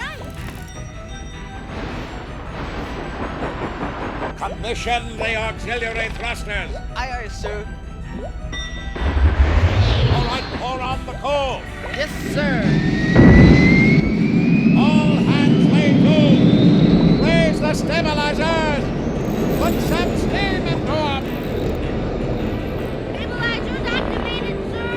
Commission the auxiliary thrusters. Aye, aye, sir. All right, pour on the coal. Yes, sir. All hands lay to. Raise the stabilizers. Put some steam into them. Stabilizers activated, sir.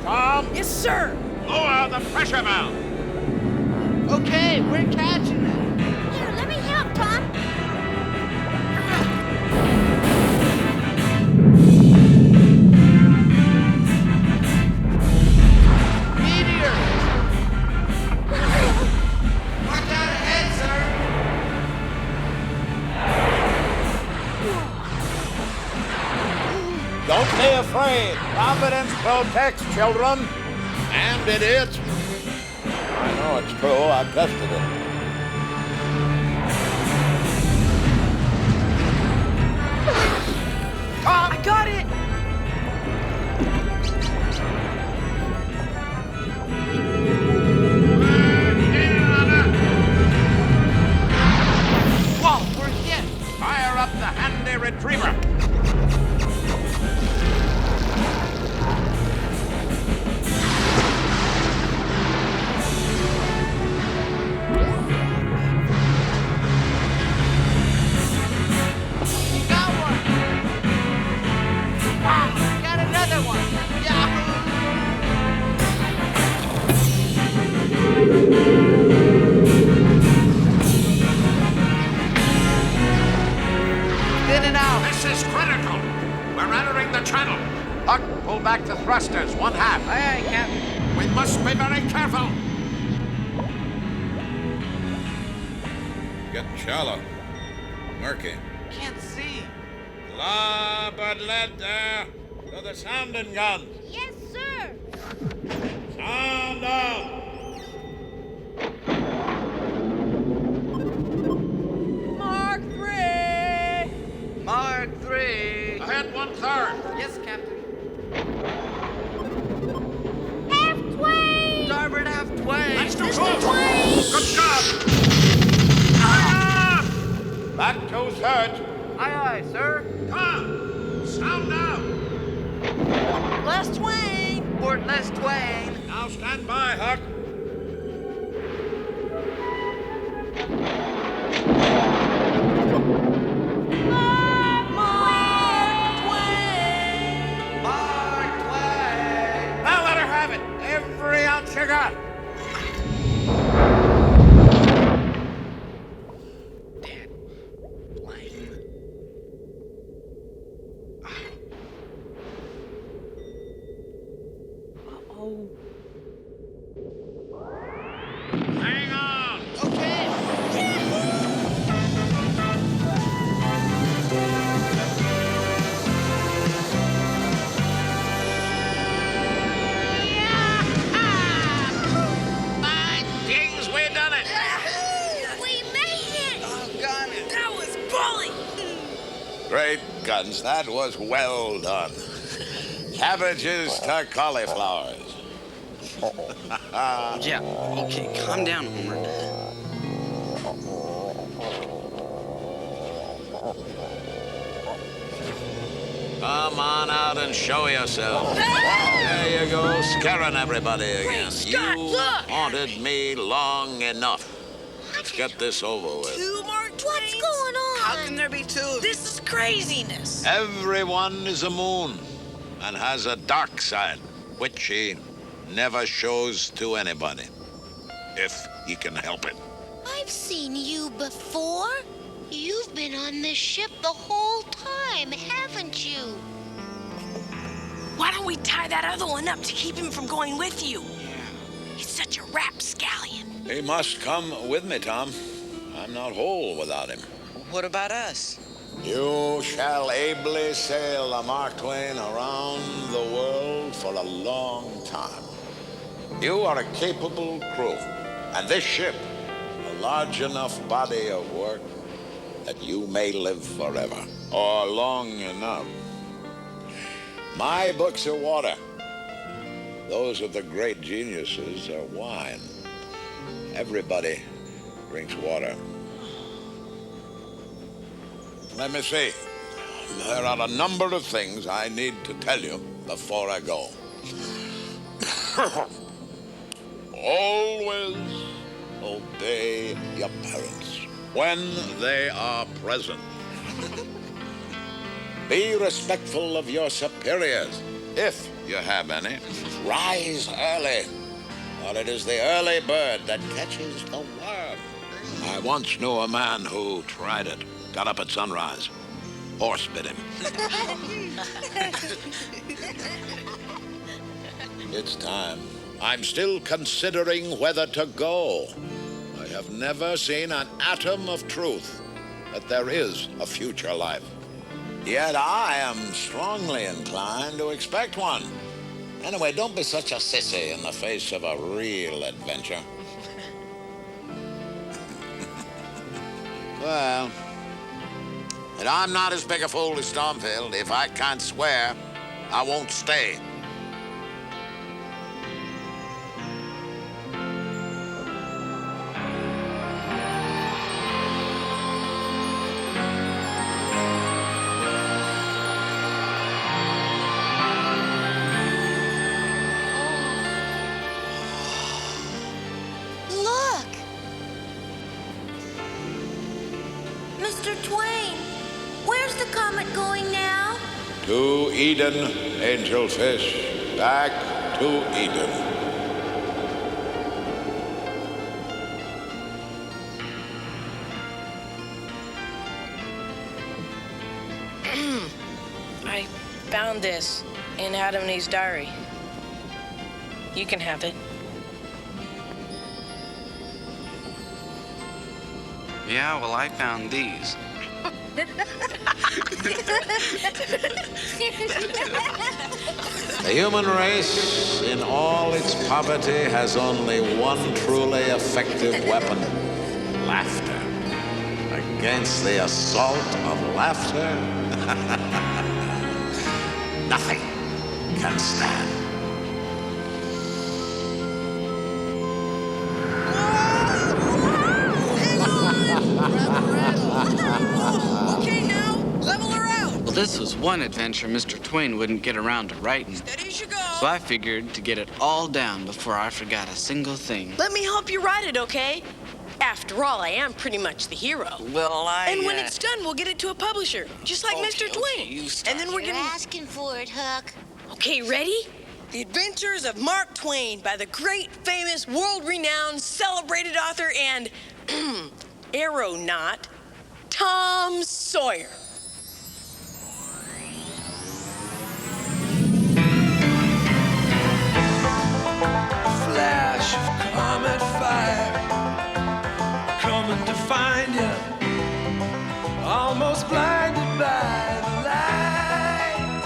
Tom? Yes, sir. Lower the pressure valve. Okay, we're catching it. Here, let me help, Tom. Don't be afraid. Confidence protects children and idiots. I know it's true. I've tested it. I got it! Whoa, we're hit. Fire up the handy retriever. This is critical. We're entering the channel. Huck, pull back the thrusters, 1/2. Aye, aye, Captain. We must be very careful. Getting shallow. Murky. Can't see. Larboard lead there. To the sounding guns. Yes, sir. Sound out. Mark 3! Mark 3. Ahead 1/3. Yes, Captain. Half Twain! Starboard half Twain. That's too Mr. close. Twain! Good job. Fire! Back 2/3. Aye, aye, sir. Tom, sound out. Les Twain! Port Les Twain. Now stand by, Huck. Mark Twain. Now let her have it. Every ounce you got. Hang on. Okay. My dings, we done it. We made it! Doggone it. That was bully! Great guns. That was well done. Cabbages to cauliflowers. Yeah, okay, calm down, Homer. Come on out and show yourself. There you go, scaring everybody again. Scott, You look! haunted me long enough. Let's get this over with. Two Mark Twains? What's going on? How can there be two? This is craziness. Everyone is a moon and has a dark side, which he never shows to anybody, if he can help it. I've seen you before. You've been on this ship the whole time, haven't you? Why don't we tie that other one up to keep him from going with you? He's such a rapscallion. He must come with me, Tom. I'm not whole without him. What about us? You shall ably sail the Mark Twain around the world for a long time. You are a capable crew, and this ship, a large enough body of work that you may live forever, or long enough. My books are water. Those of the great geniuses are wine. Everybody drinks water. Let me see. There are a number of things I need to tell you before I go. Always obey your parents when they are present. Be respectful of your superiors, if you have any. Rise early, for it is the early bird that catches the worm. I once knew a man who tried it. Got up at sunrise. Horse bit him. It's time. I'm still considering whether to go. I have never seen an atom of truth that there is a future life. Yet I am strongly inclined to expect one. Anyway, don't be such a sissy in the face of a real adventure. Well, and I'm not as big a fool as Stormfield. If I can't swear, I won't stay. Look! Mr. Twain, where's the comet going now? To Eden, angel fish. Back to Eden. I found this in Adam and Eve's diary. You can have it. Yeah, well, I found these. The human race, in all its poverty, has only one truly effective weapon: laughter. Against the assault of laughter, nothing can stand. Okay, now, level her out. Well, this was one adventure Mr. Twain wouldn't get around to writing. Steady as you go. So I figured to get it all down before I forgot a single thing. Let me help you write it, okay? After all, I am pretty much the hero. Well, And when it's done, we'll get it to a publisher, just like Mr. Twain. And then we're You're gonna... asking for it, Huck. Okay, ready? The Adventures of Mark Twain by the great, famous, world-renowned, celebrated author and aeronaut, Tom Sawyer. Flash of comet fire, coming to find you, almost blinded by the light.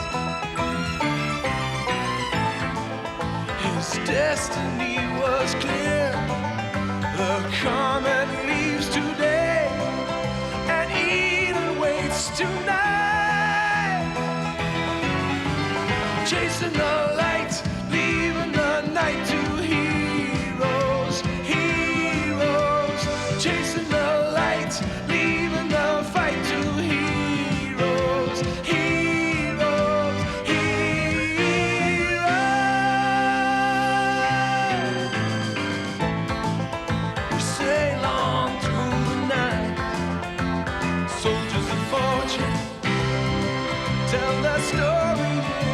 His destiny was clear. The comet leaves today, and Eden waits tonight. Chasing the light, leaving the night to heroes, heroes. Chasing the light, leaving the fight to heroes, heroes. that story